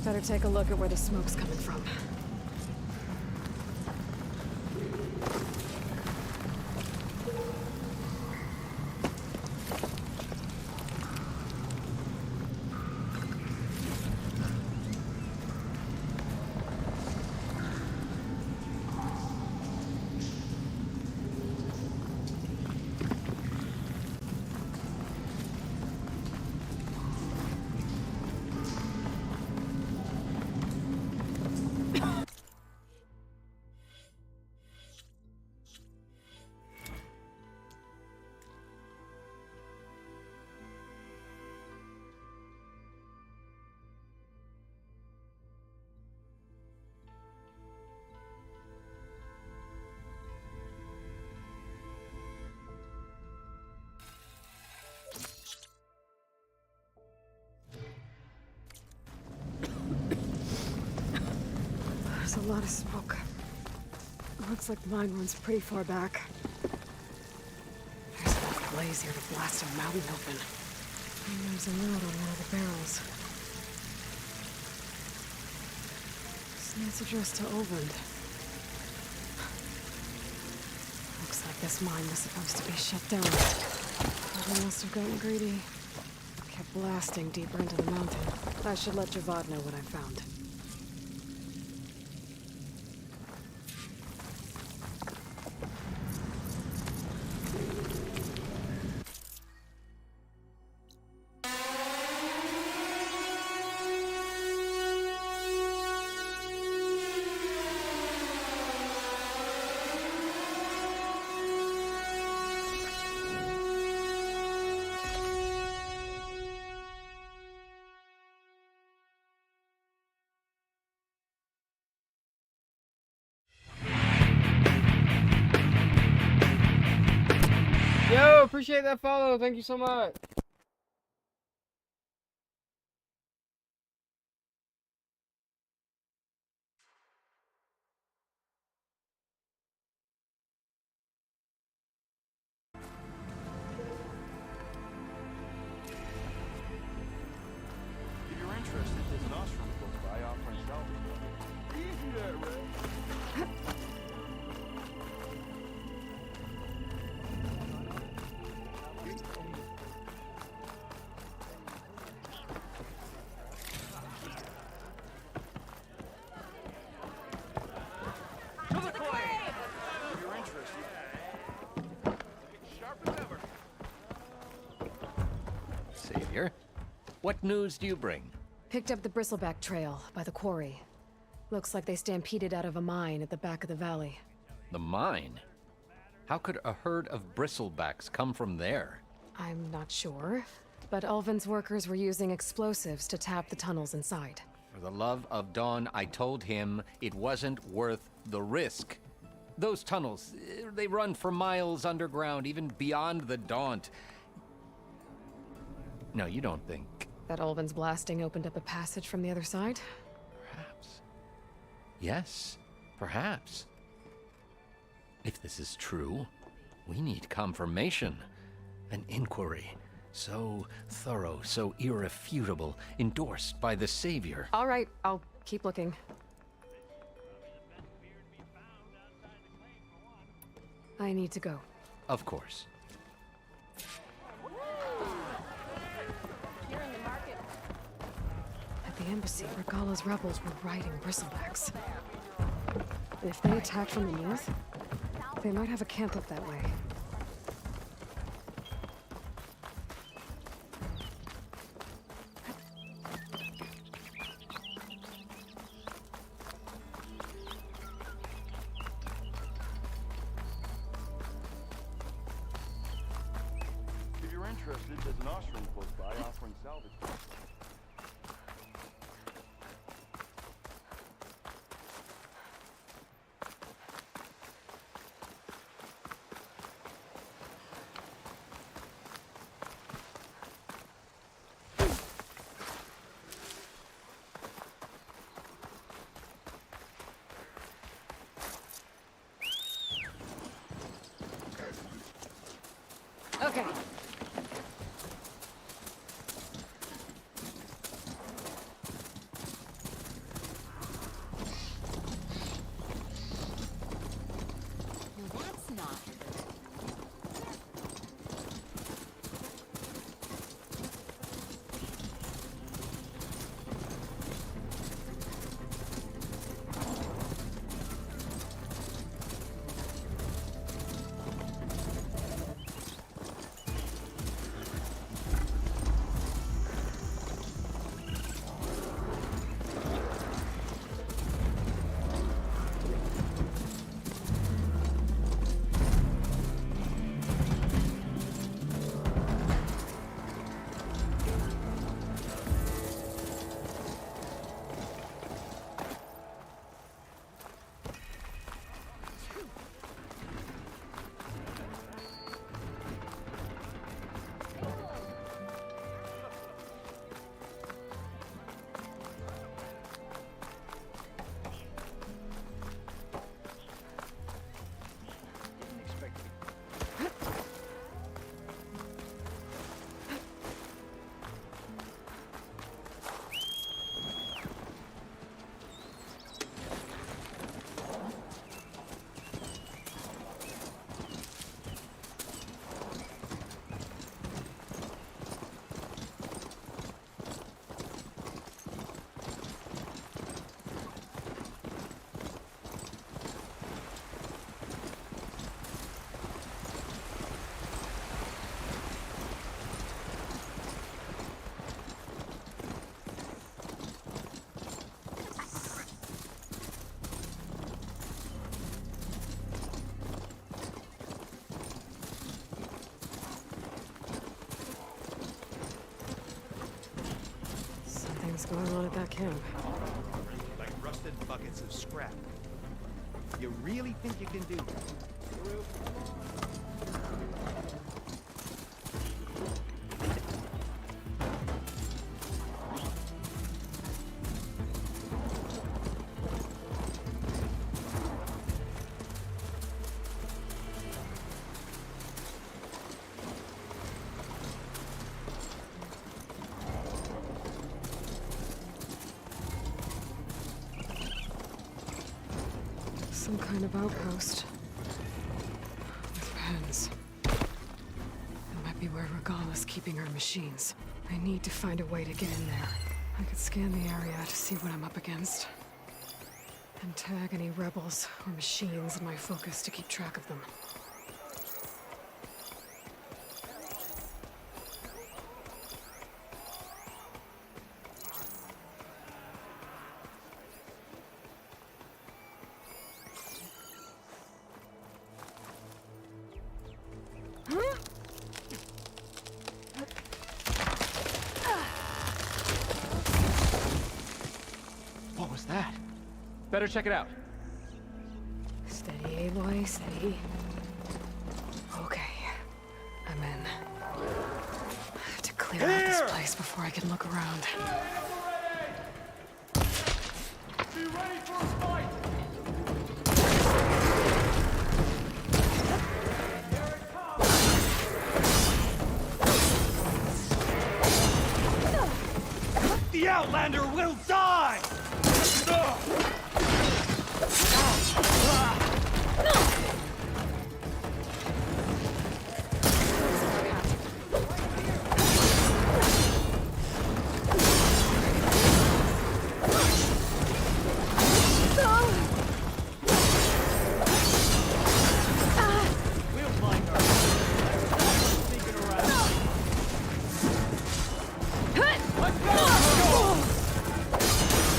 Better take a look at where the smoke's coming from. There's a lot of smoke. Looks like the mine runs pretty far back. There's enough blaze here to blast a mountain open. And there's a note on one of the barrels. Snake's addressed to Oland. Looks like this mine was supposed to be shut down. But they must have gotten greedy. Kept blasting deeper into the mountain. I should let Javad know what I found. Yo, appreciate that follow. Thank you so much. interested, there's an ostrom close by offering salvage. Easy there, Ray. To the clay! If you're interested. Sharp as ever. Savior, what news do you bring? Picked up the bristleback trail by the quarry. Looks like they stampeded out of a mine at the back of the valley. The mine? How could a herd of bristlebacks come from there? I'm not sure, but Ulvin's workers were using explosives to tap the tunnels inside. For the love of Dawn, I told him it wasn't worth the risk. Those tunnels, they run for miles underground, even beyond the Daunt. No, you don't think... That Ulvin's blasting opened up a passage from the other side? Perhaps. Yes, perhaps. If this is true, we need confirmation. An inquiry. So thorough, so irrefutable, endorsed by the Savior. All right, I'll keep looking. I need to go. Of course. Here in the market. At the embassy, Regala's rebels were riding bristlebacks. And if they attack from the north, they might have a camp up that way. If you're interested, there's an ostrom close by offering salvage. Okay. No, that's not. Didn't expect it. Something's going on at that camp. Like rusted buckets of scrap. You really think you can do that? Some kind of outpost. With pens. It might be where Regala's keeping her machines. I need to find a way to get in there. I could scan the area to see what I'm up against. And tag any rebels or machines in my focus to keep track of them. What was that? Better check it out. Steady, Aloy, steady. Okay, I'm in. I have to clear out this place before I can look around. Be ready for a fight! The Outlander will die! We'll find our sneaking around. Let's go!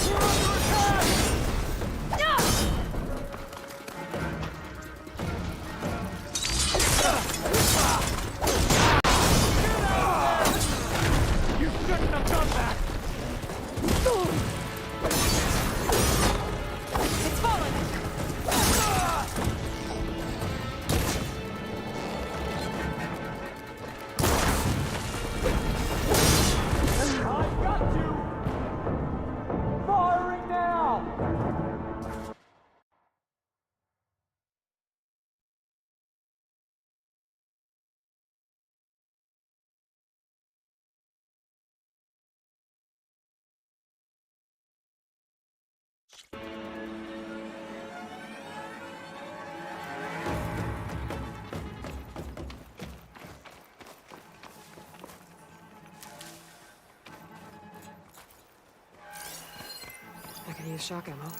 We're under attack! You shouldn't have done that! It's falling! I've got you! Firing now! I can use shock ammo.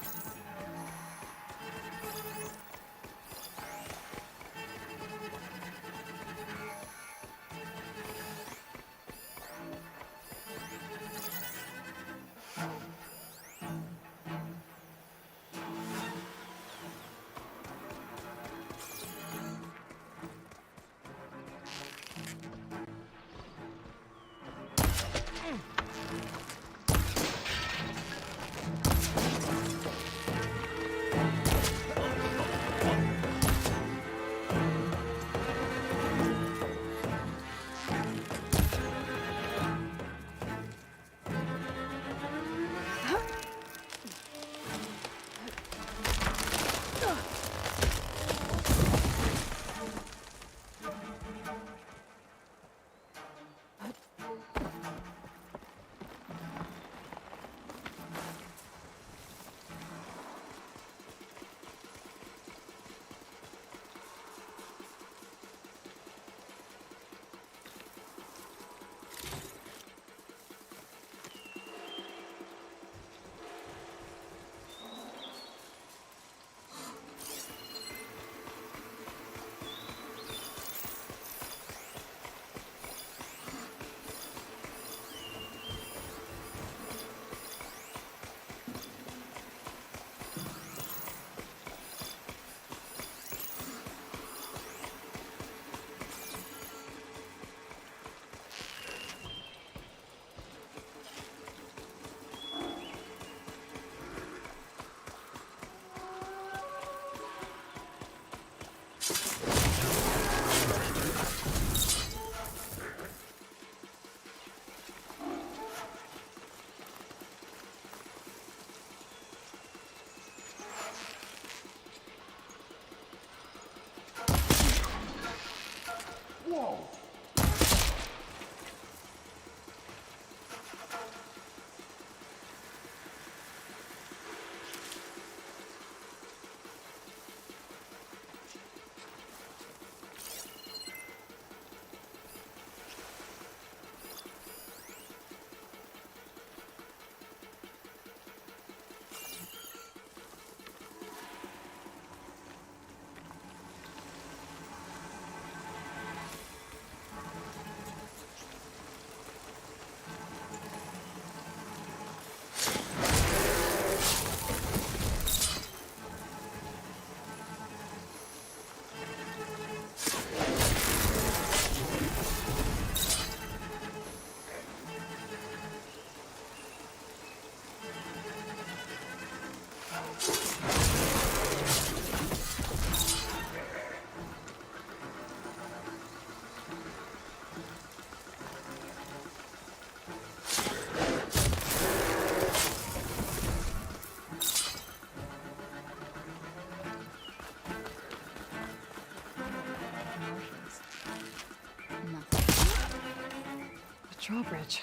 drawbridge.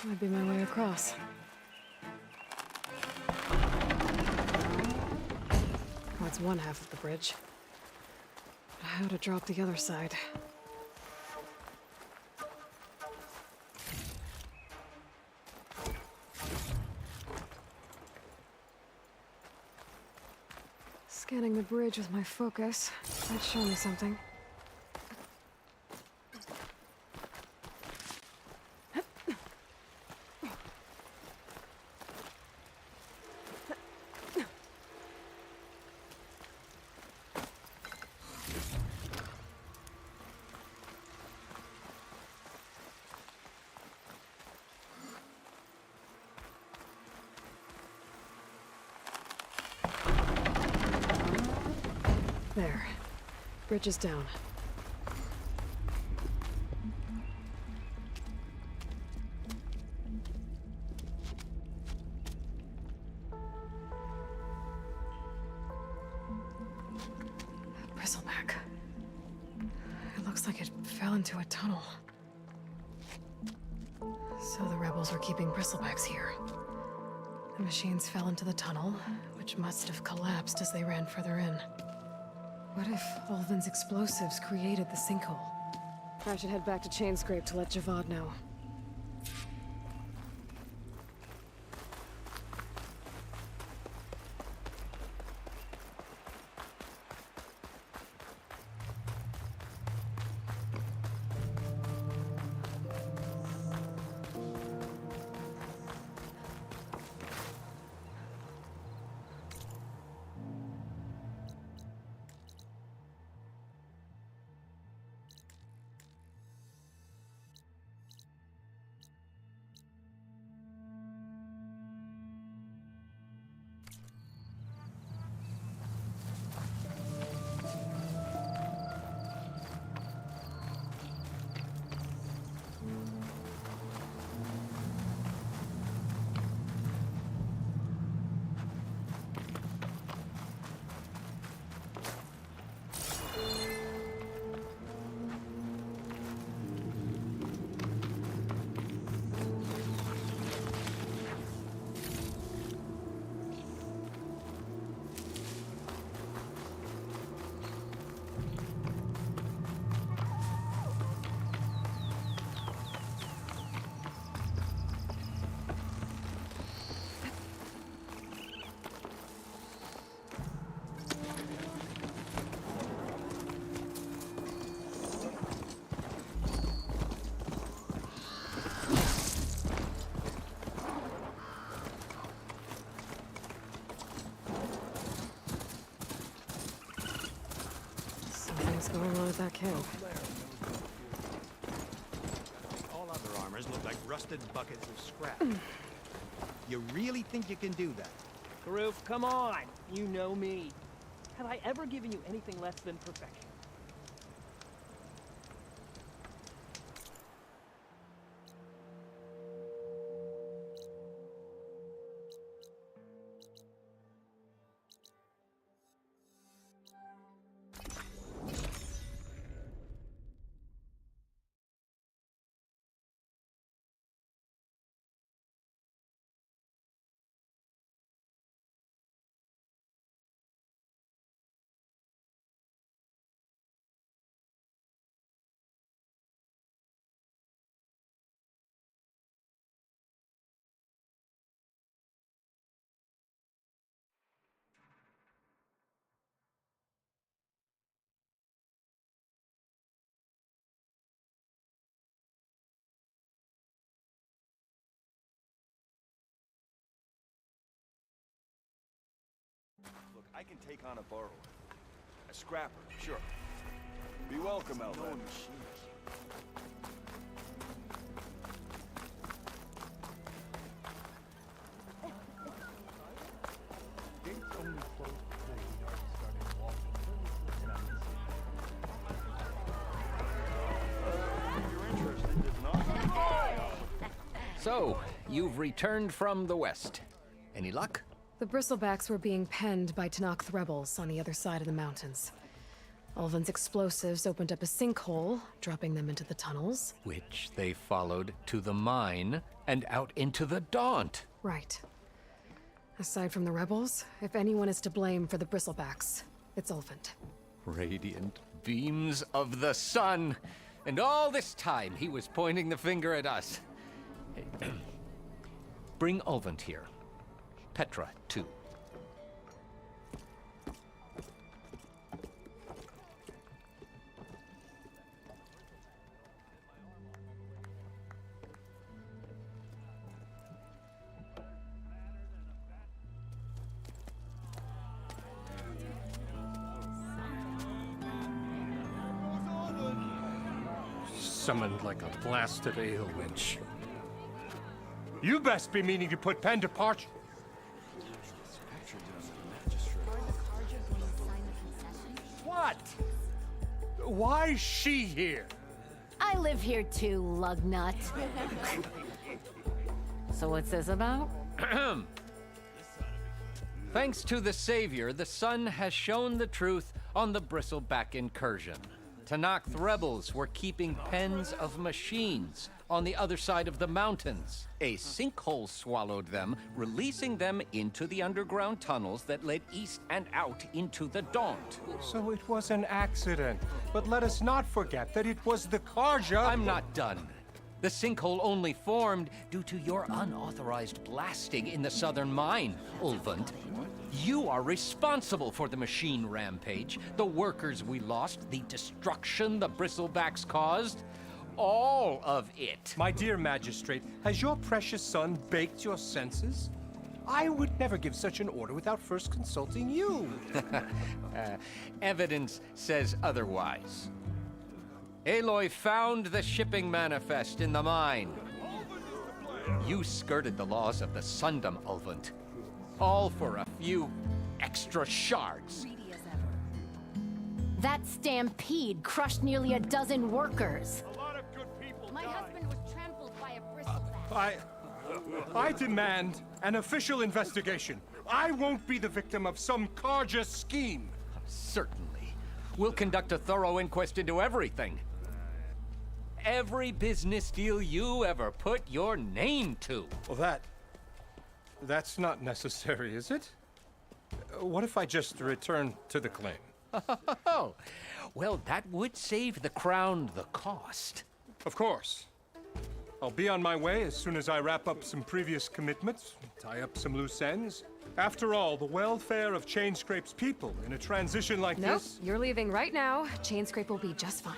Might be my way across. That's one half of the bridge. How to drop the other side? Scanning the bridge with my focus might show me something. There. Bridge is down. Bristleback. It looks like it fell into a tunnel. So the rebels were keeping bristlebacks here. The machines fell into the tunnel, which must have collapsed as they ran further in. What if Ulvin's explosives created the sinkhole? I should head back to Chainscrape to let Javad know. What's going on at that camp? All other armors look like rusted buckets of scrap. You really think you can do that? Karoof, come on! You know me. Have I ever given you anything less than perfection? Look, I can take on a borrower. A scrapper, sure. Be welcome, Elvin. So, you've returned from the west. Any luck? The bristlebacks were being penned by Tanakh rebels on the other side of the mountains. Ulvin's explosives opened up a sinkhole, dropping them into the tunnels. Which they followed to the mine and out into the Daunt. Right. Aside from the rebels, if anyone is to blame for the bristlebacks, it's Ulvin. Radiant beams of the sun. And all this time he was pointing the finger at us. Bring Ulvin here. Petra, too. Summoned like a blasted ale winch. You best be meaning to put pen to parch. What? Why is she here? I live here too, lugnut. So what's this about? Thanks to the Savior, the sun has shown the truth on the bristleback incursion. Tanakh rebels were keeping pens of machines on the other side of the mountains. A sinkhole swallowed them, releasing them into the underground tunnels that led east and out into the Daunt. So it was an accident. But let us not forget that it was the Karja. I'm not done. The sinkhole only formed due to your unauthorized blasting in the southern mine, Ulvund. You are responsible for the machine rampage, the workers we lost, the destruction the bristlebacks caused. All of it. My dear magistrate, has your precious son baked your senses? I would never give such an order without first consulting you. Evidence says otherwise. Aloy found the shipping manifest in the mine. You skirted the laws of the Sundom, Ulvund. All for a few extra shards. That stampede crushed nearly a dozen workers. A lot of good people My died. husband was trampled by a bristleback. I demand an official investigation. I won't be the victim of some Karja scheme. Certainly. We'll conduct a thorough inquest into everything. Every business deal you ever put your name to. Well, that's not necessary, is it? What if I just return to the claim? Oh, well, that would save the crown the cost. Of course. I'll be on my way as soon as I wrap up some previous commitments, tie up some loose ends. After all, the welfare of Chainscrape's people in a transition like Nope, this... you're leaving right now. Chainscrape will be just fine.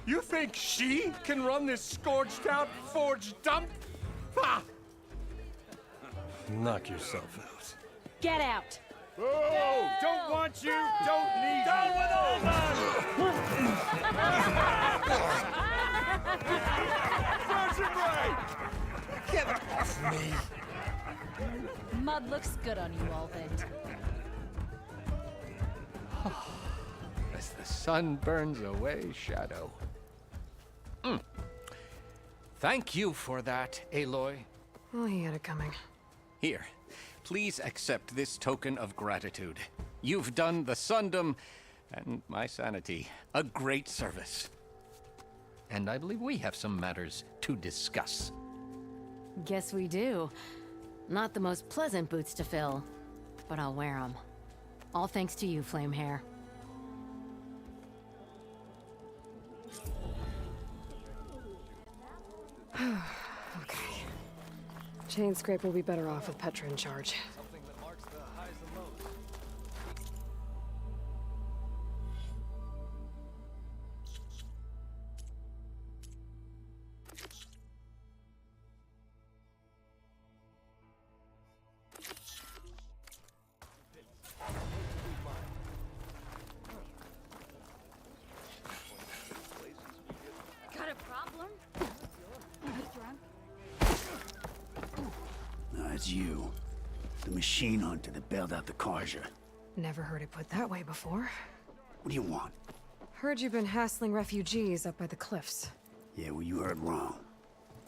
You think she can run this scorched-out forged dump? Ha! Knock yourself out. Get out! Oh, don't want you, don't need Down with all Serves him right! Get off me! Mud looks good on you, Ulvin. As the sun burns away shadow. Thank you for that, Aloy. Oh, he had it coming. Here, please accept this token of gratitude. You've done the Sundom and my sanity a great service. And I believe we have some matters to discuss. Guess we do. Not the most pleasant boots to fill, but I'll wear them. All thanks to you, Flamehair. Okay. Chainscrape will be better off with Petra in charge. Got a problem? It's you. The machine hunter that bailed out the Karja. Never heard it put that way before. What do you want? Heard you've been hassling refugees up by the cliffs. Yeah, well, you heard wrong.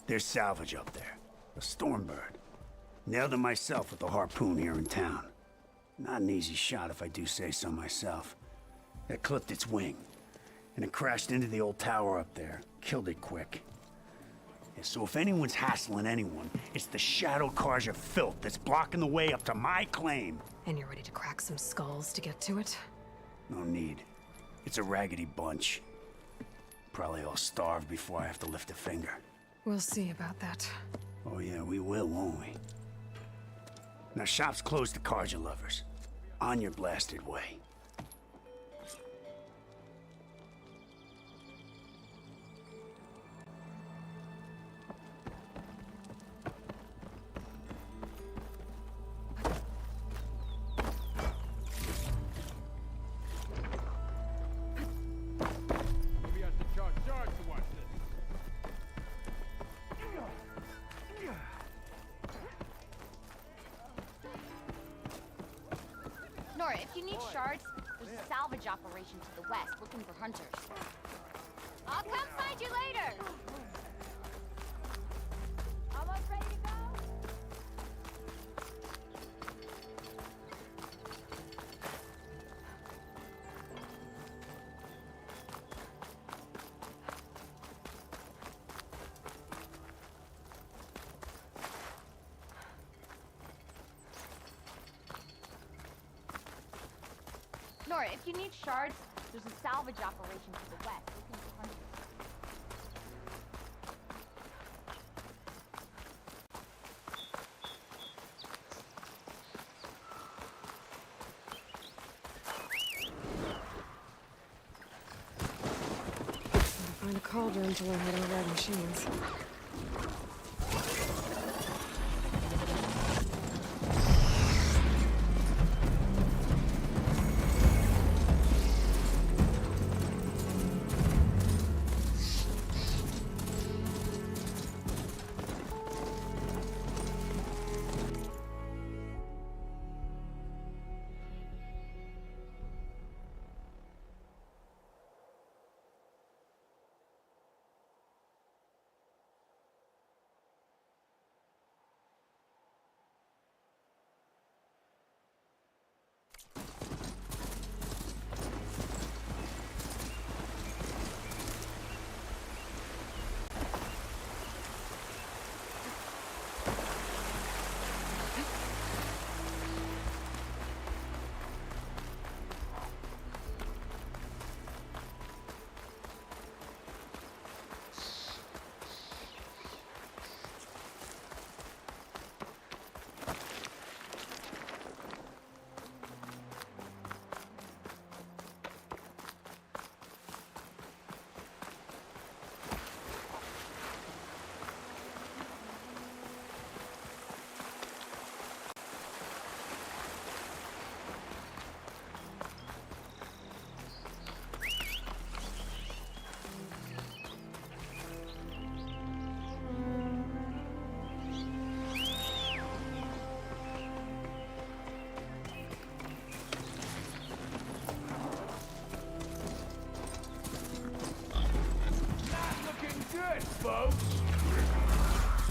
There's salvage up there. A Stormbird. Nailed him myself with a harpoon here in town. Not an easy shot if I do say so myself. It clipped its wing, and it crashed into the old tower up there. Killed it quick. Yeah, so if anyone's hassling anyone, it's the Shadow Carja filth that's blocking the way up to my claim. And you're ready to crack some skulls to get to it? No need. It's a raggedy bunch. Probably all starved before I have to lift a finger. We'll see about that. Oh yeah, we will, won't we? Now shop's closed to Carja lovers. On your blasted way. Nora, if you need shards, there's a salvage operation to the west looking for hunters. I'll come find you later! Almost ready to go? Nora, if you need shards, there's a salvage operation to the west looking for hunters. I'll find a cauldron to learn how to ride machines.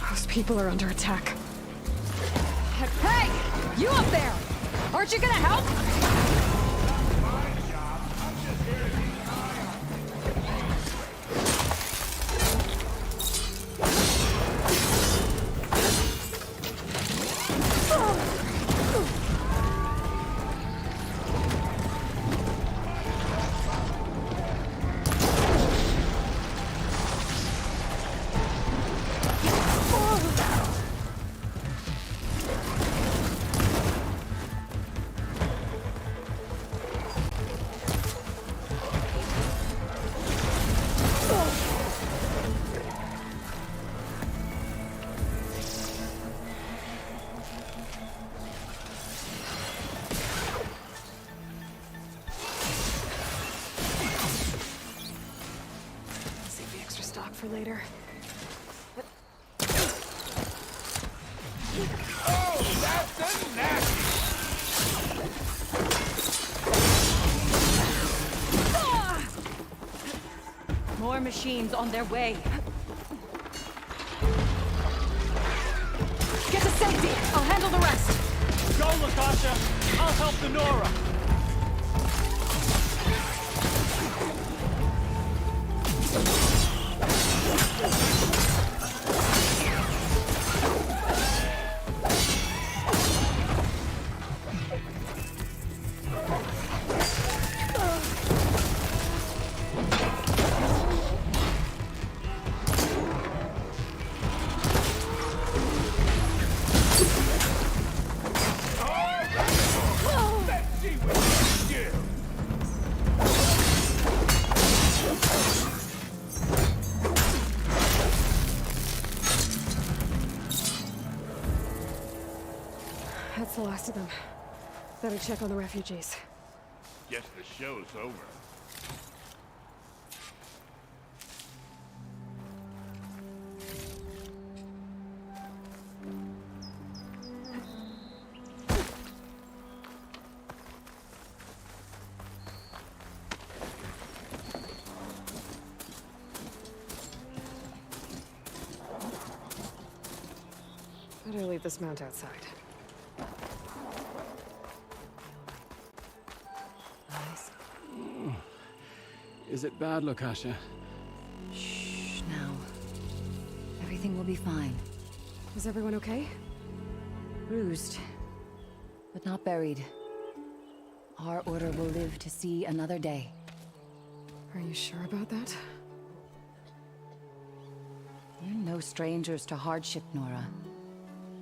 Those people are under attack. Hey! You up there! Aren't you gonna help? Save the extra stock for later. Oh, that's a nasty! More machines on their way. Get to safety! I'll handle the rest! Go, Latasha! I'll help the Nora! That's the last of them. Better check on the refugees. Guess the show's over. Better leave this mount outside. Nice. Is it bad, Lokasha? Shh, now. Everything will be fine. Is everyone okay? Bruised, but not buried. Our order will live to see another day. Are you sure about that? We're no strangers to hardship, Nora.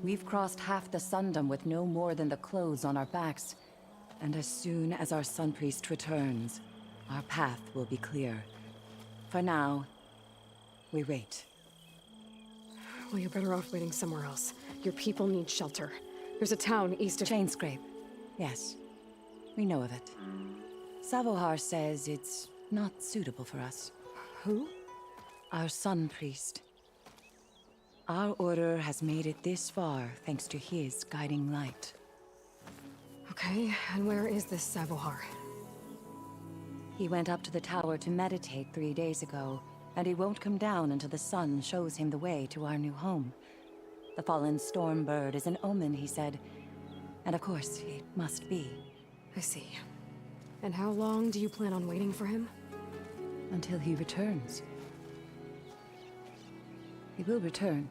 We've crossed half the Sundom with no more than the clothes on our backs. And as soon as our Sun Priest returns, our path will be clear. For now, we wait. Well, you're better off waiting somewhere else. Your people need shelter. There's a town east of... Chainscrape. Yes. We know of it. Savohar says it's not suitable for us. Who? Our Sun Priest. Our order has made it this far thanks to his guiding light. Okay, and where is this Savohar? He went up to the tower to meditate 3 days ago, and he won't come down until the sun shows him the way to our new home. The fallen storm bird is an omen, he said. And of course, it must be. I see. And how long do you plan on waiting for him? Until he returns. He will return.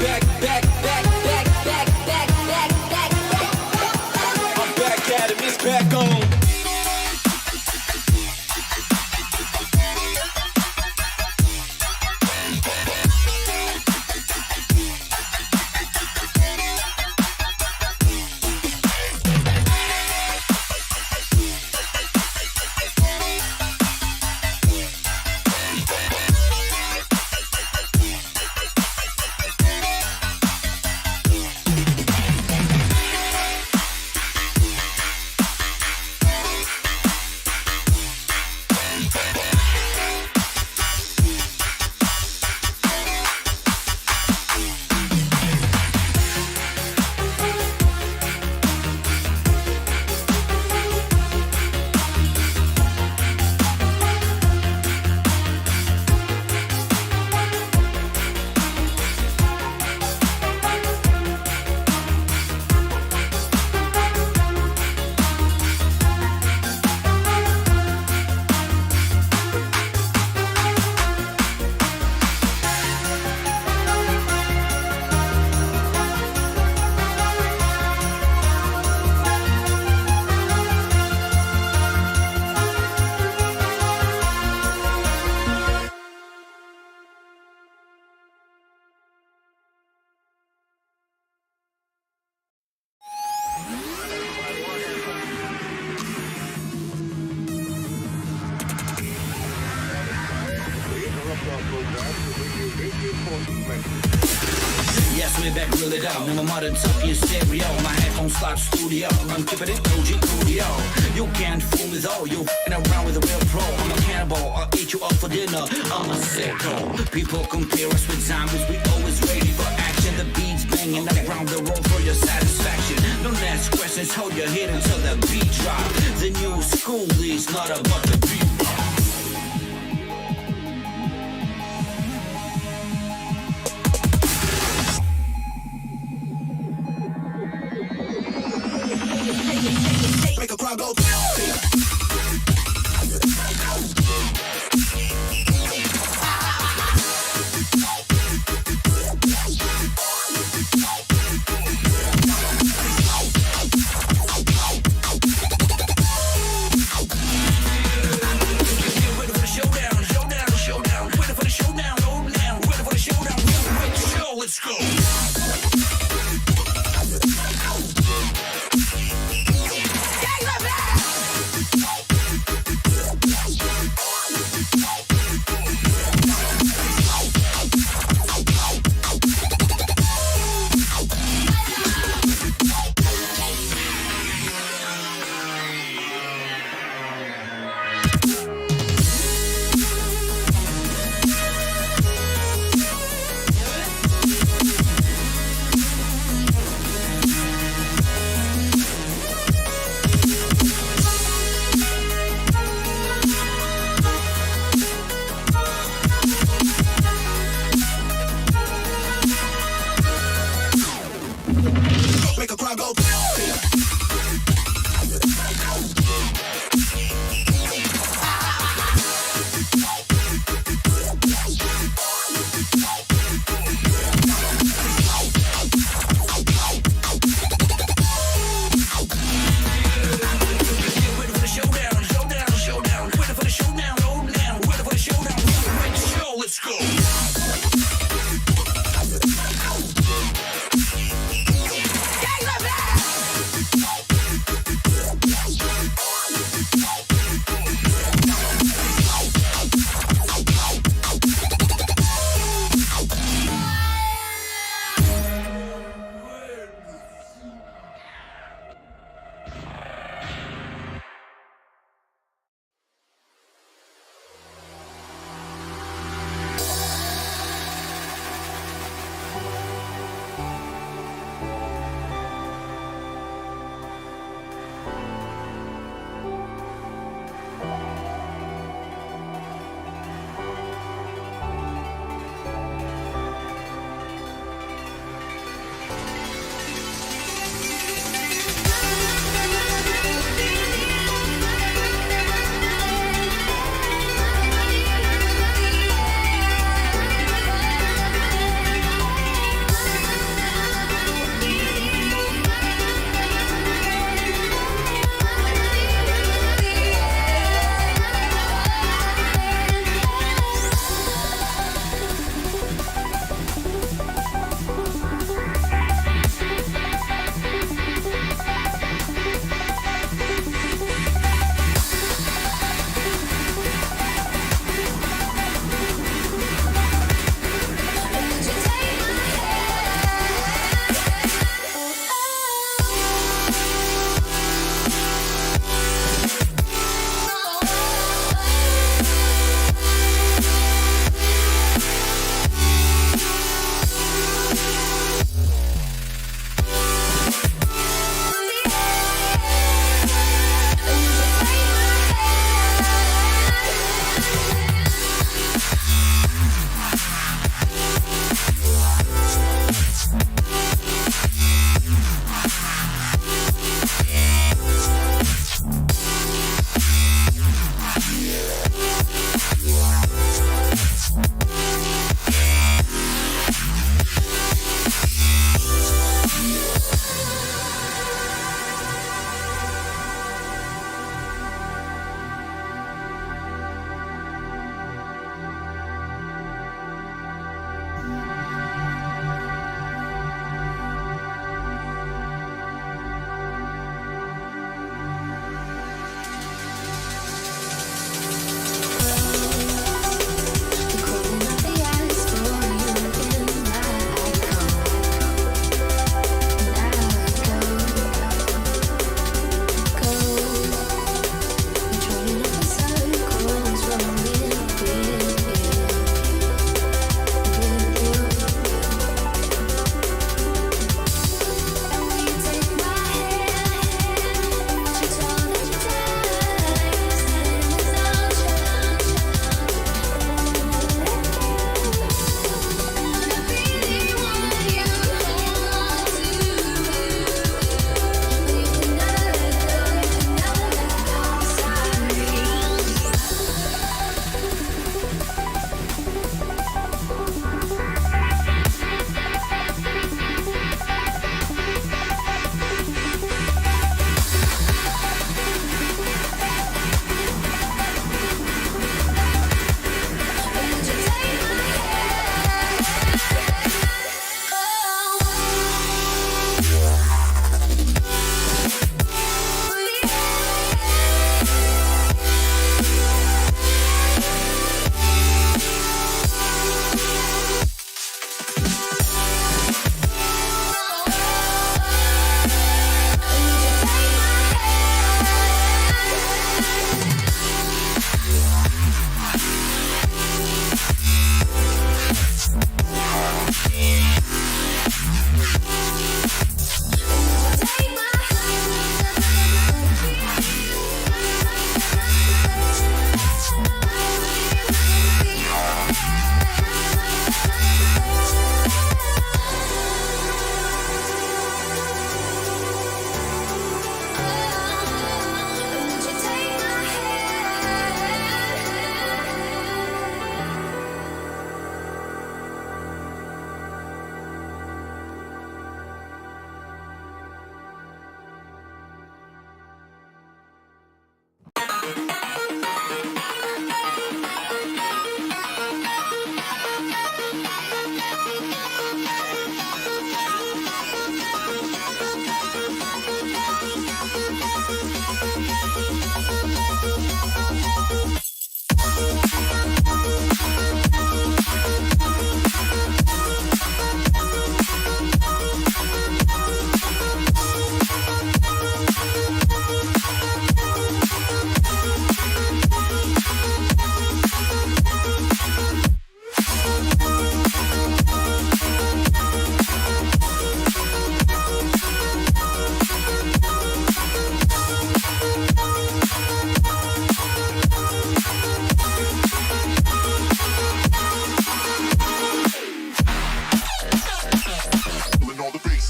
back, back, back, back, back, back, back, back, back. I'm back at it, it's back on. Yes, we're back, reel it out. Never mind, it's up your stereo. My headphones slap studio. I'm keeping it OG studio. You can't fool me though. You f***ing around with a real pro. I'm a cannibal. I'll eat you up for dinner. I'm a sicko. People compare us with zombies. We always ready for action. The beats banging around the road for your satisfaction. Don't ask questions. Hold your head until the beat drop. The new school is not about the beat. Make a crowd go. Let's go. Make a crowd go. Let's go. Gang of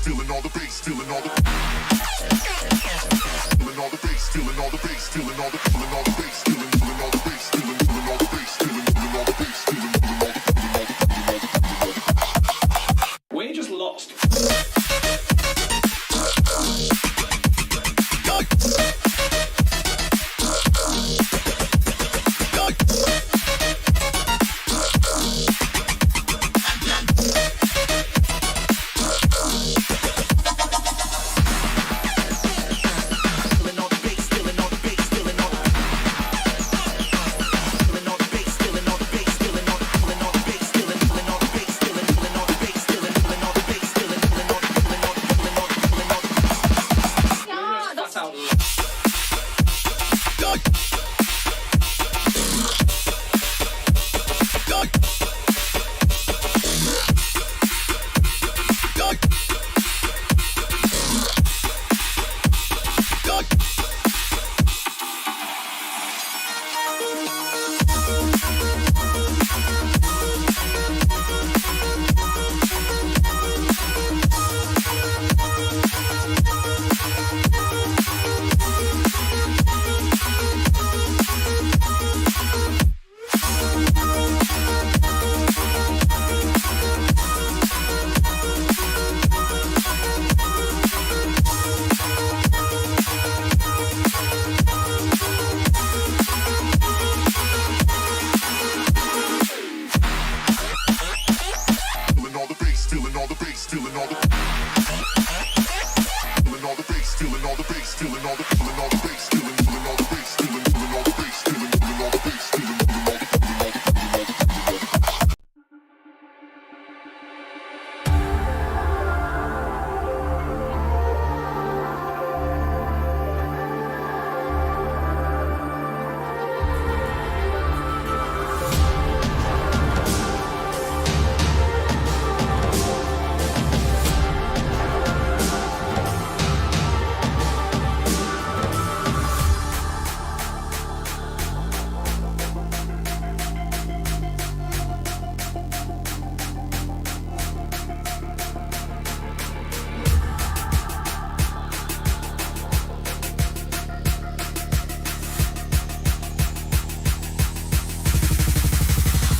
feeling all the bass, feeling all the feeling all the bass, feeling all the bass, feeling all the feeling all the bass, feeling all the bass, feeling all the bass, feeling all the bass, feeling all the We just lost.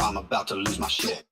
I'm about to lose my shit.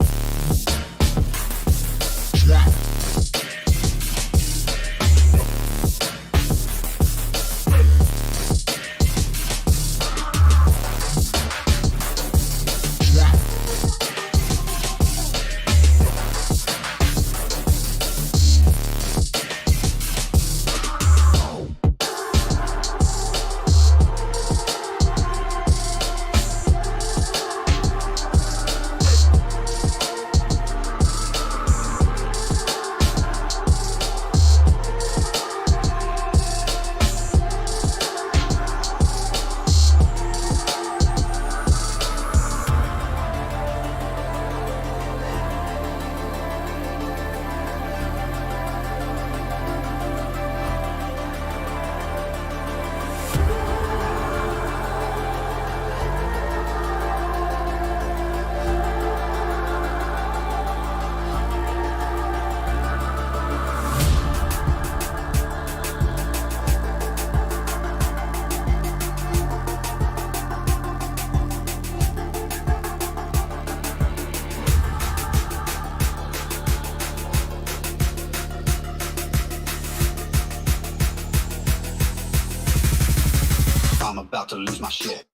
I'm about to lose my shit.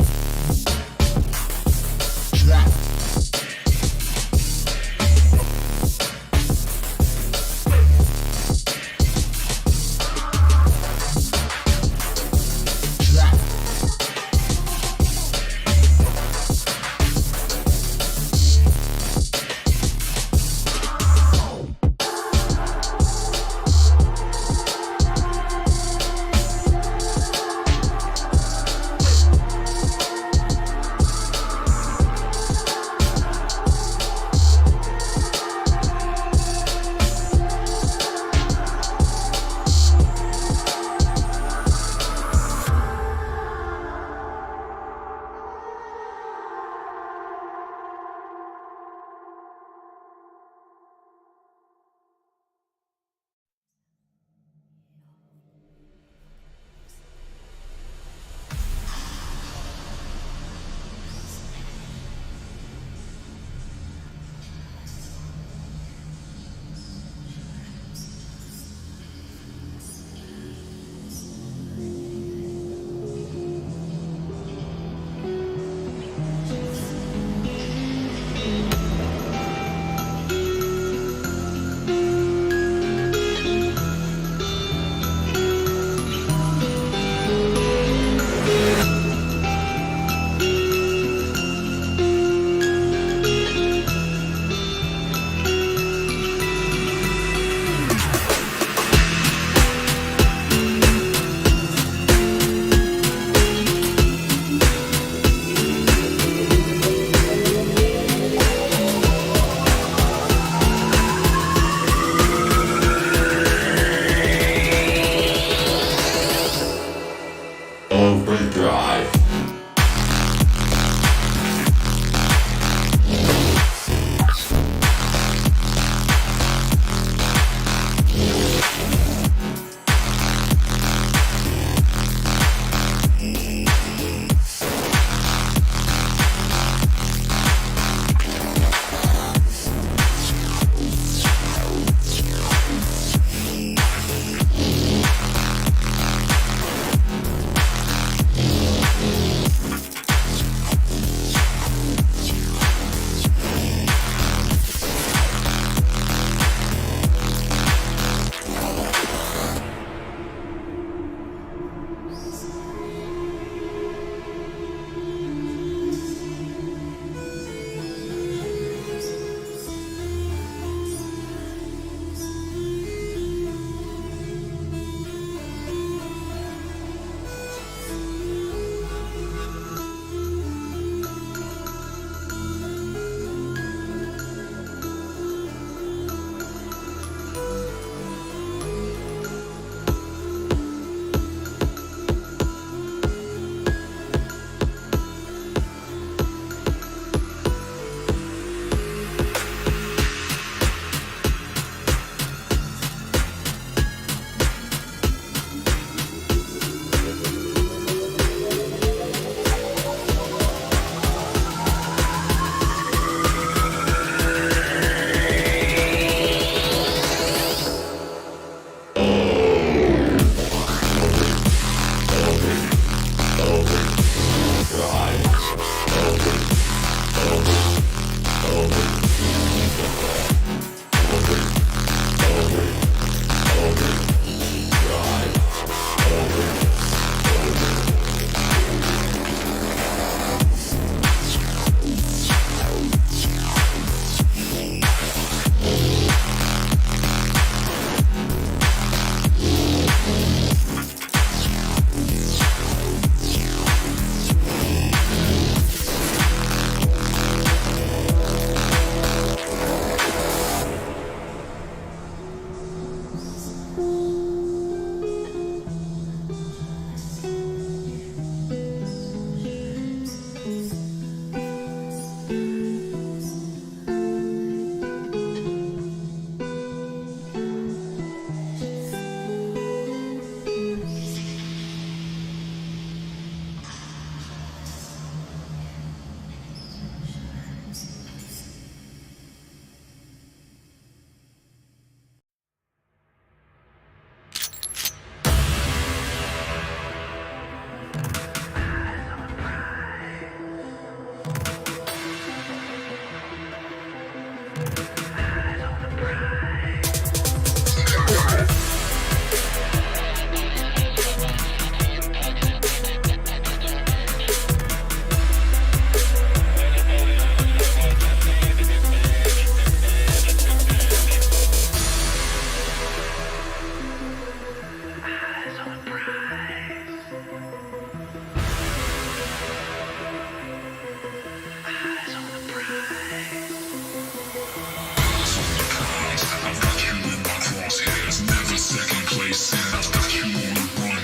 place, and I've got you on the run.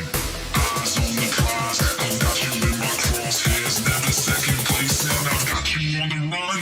Eyes on the prize, I've got you in my crosshairs. Never second place, and I've got you on the run.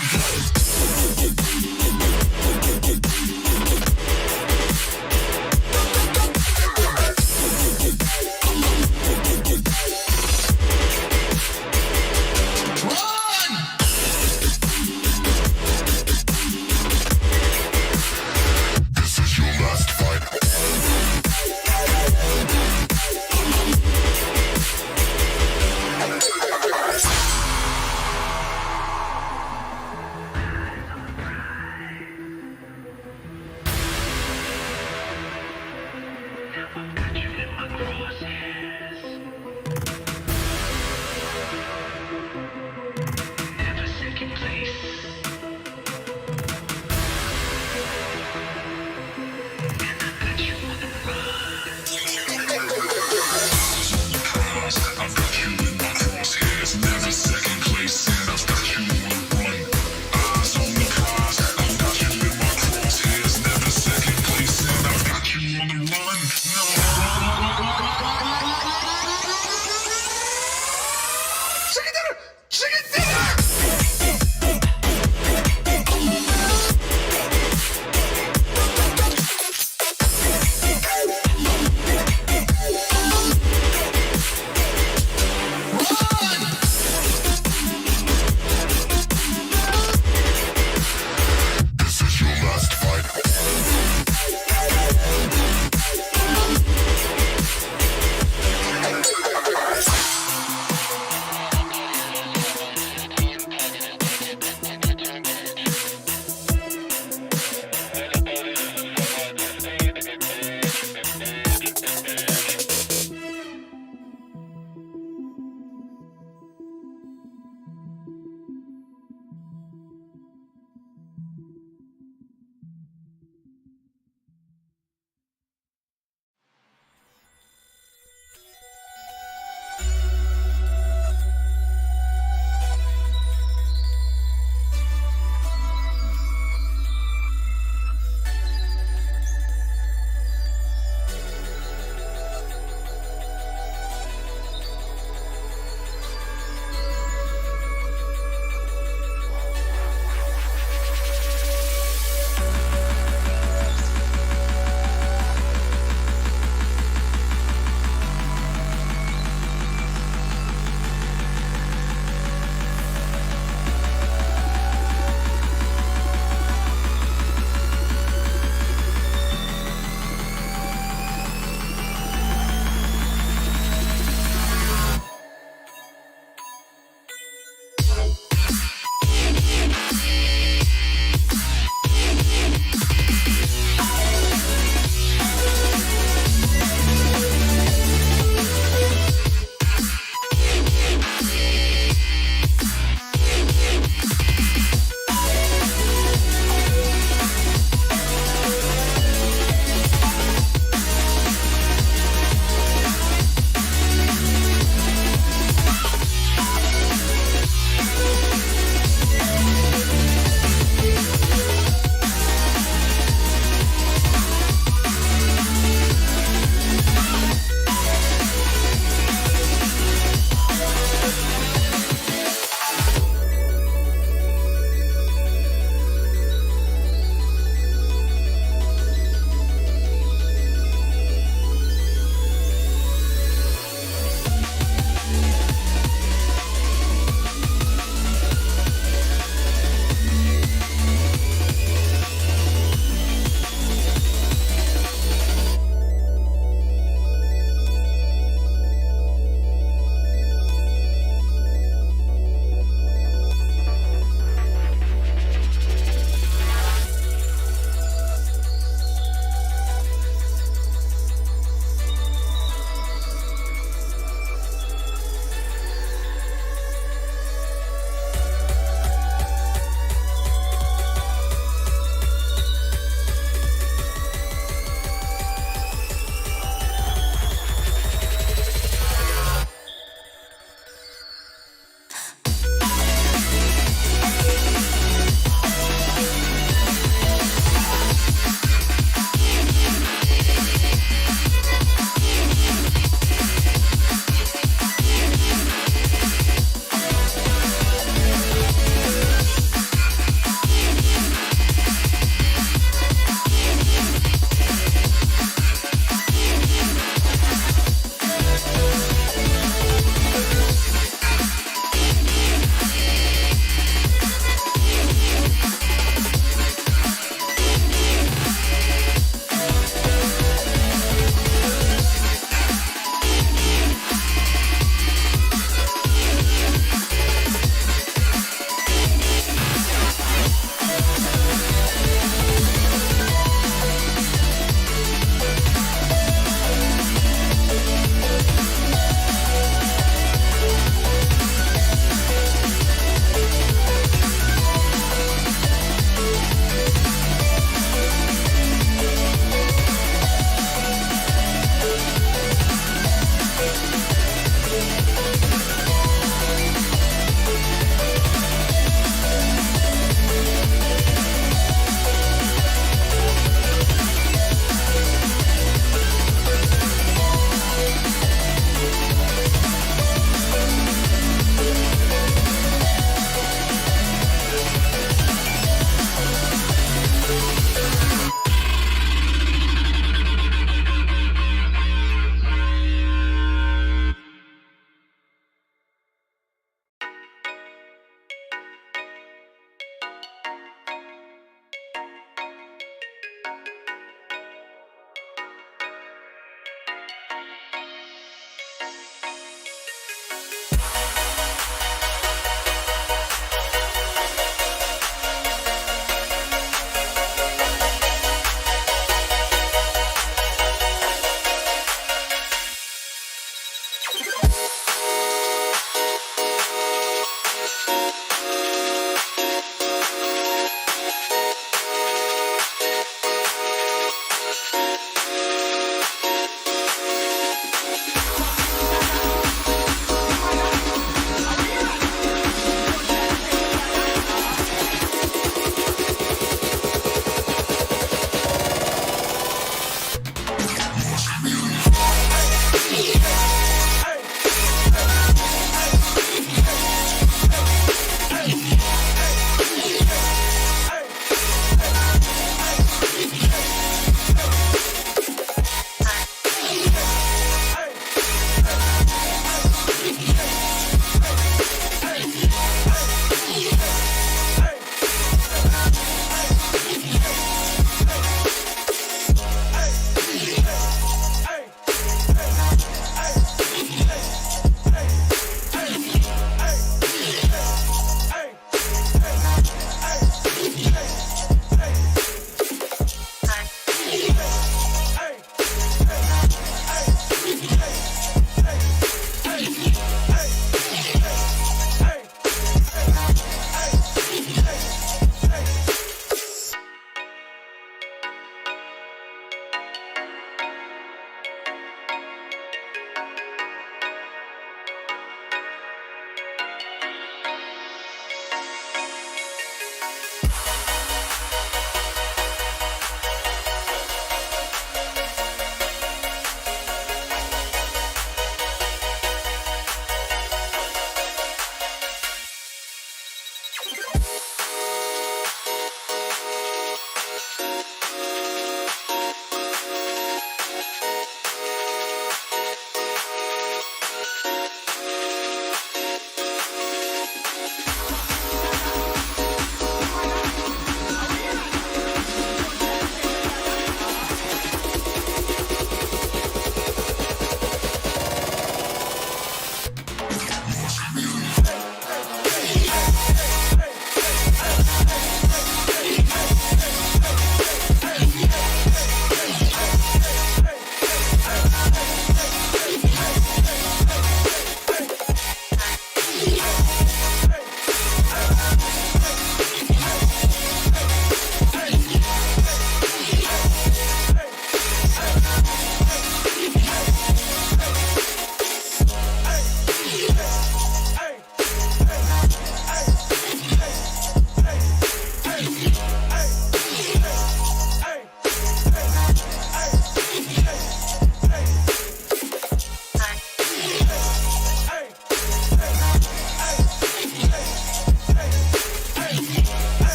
No.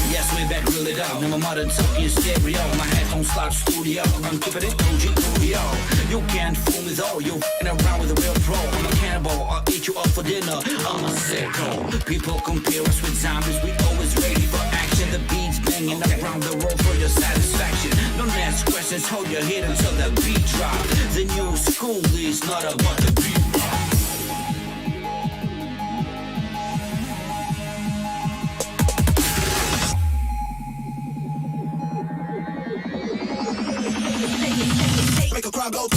Yes, way back really down. In my modern talking stereo. My headphones slot studio. I'm keeping it OG studio. You can't fool me though. You f***ing around with a real pro. I'm a cannibal. I'll eat you up for dinner. I'm a sicko. People compare us with zombies. We always ready for action. The beats banging around the road for your satisfaction. Don't ask questions. Hold your head until the beat drop. The new school is not about the beat rock. Make a crowd go.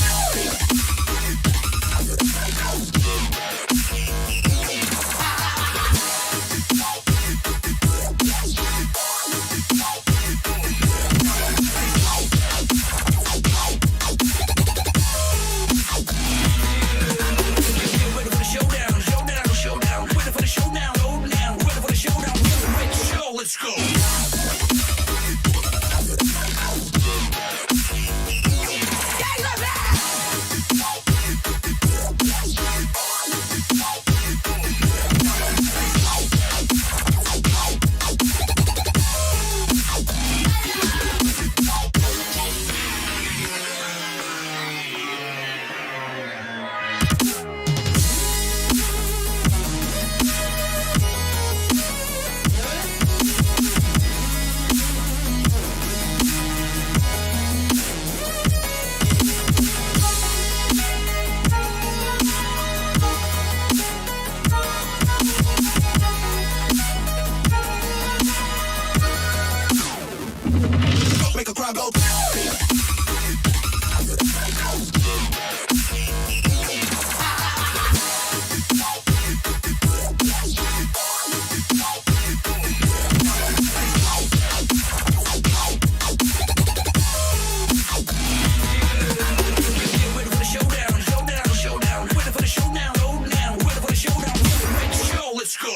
Let's go. Make a crowd go. Let's go.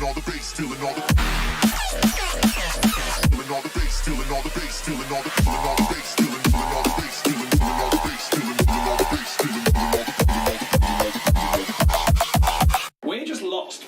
all the bass, stealing all the stealing all the bass, stealing all the bass, stealing all the bass, stealing all the bass, stealing all the bass, stealing all the bass, stealing all the bass. We're just lost.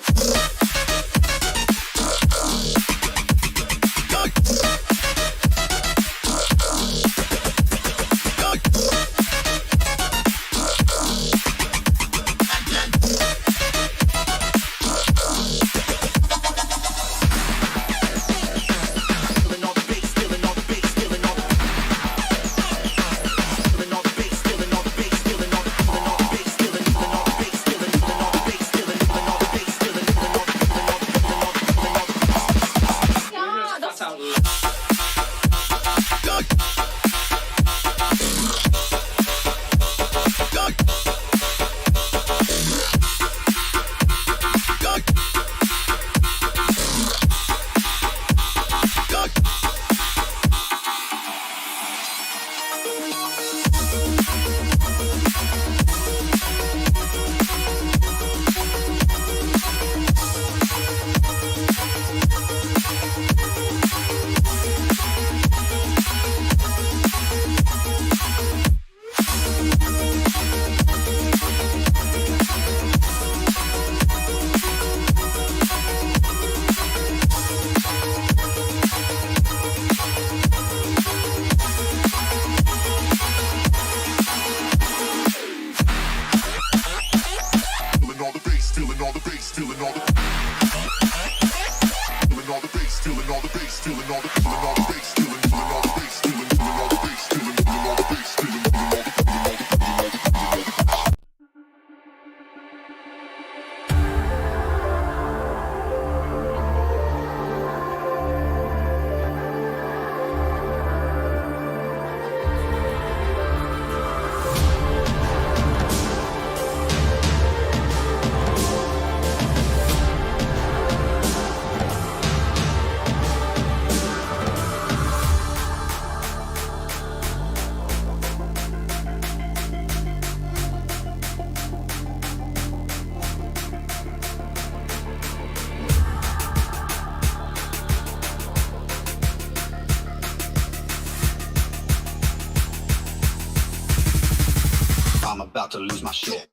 I'm about to lose my shit.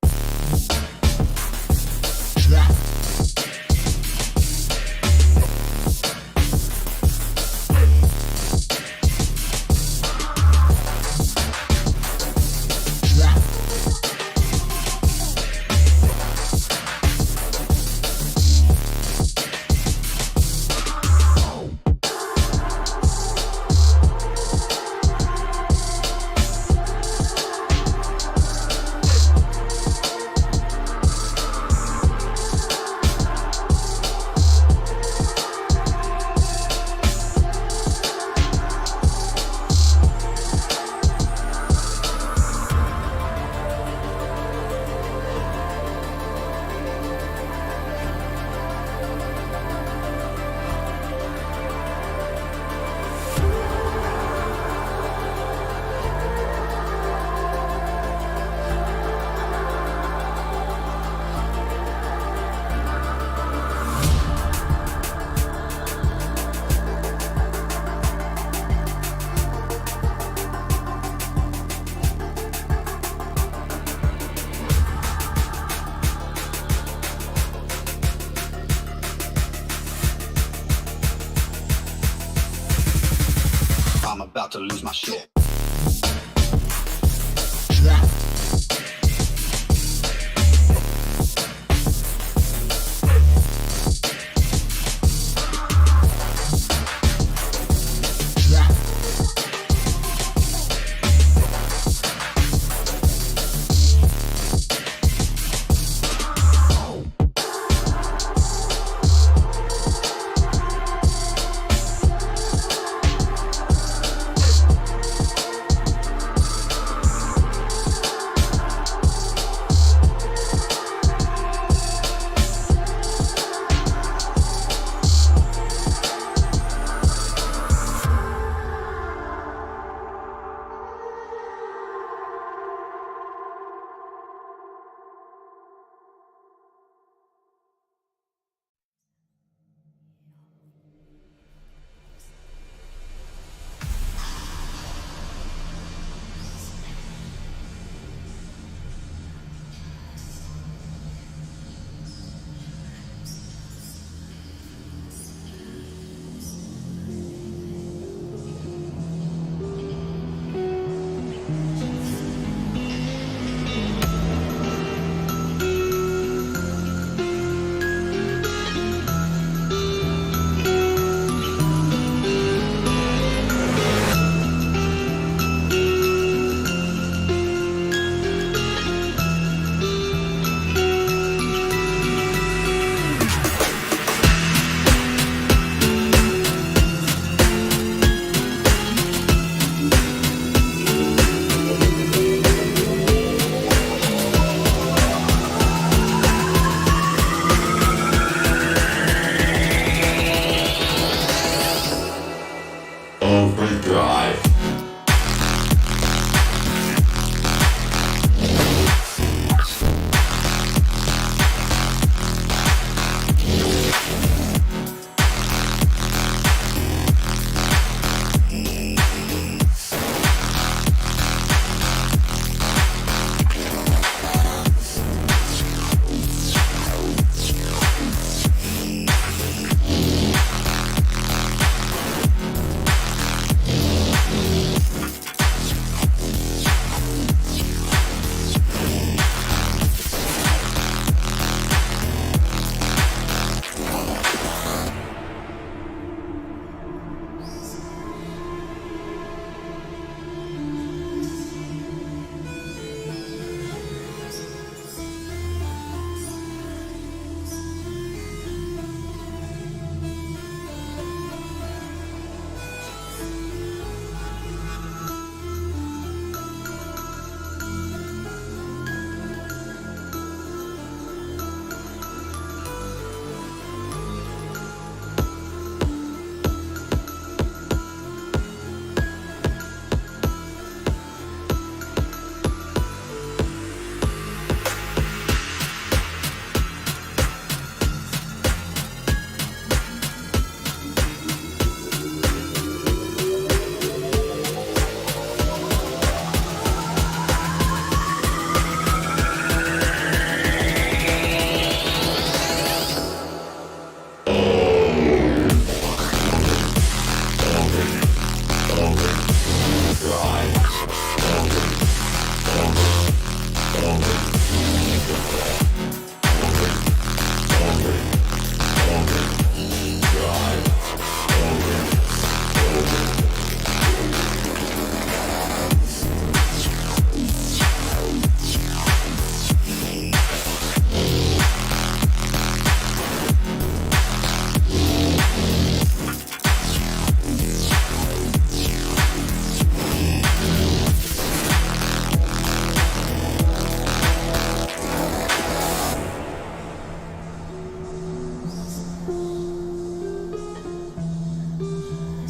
I'm about to lose my shit.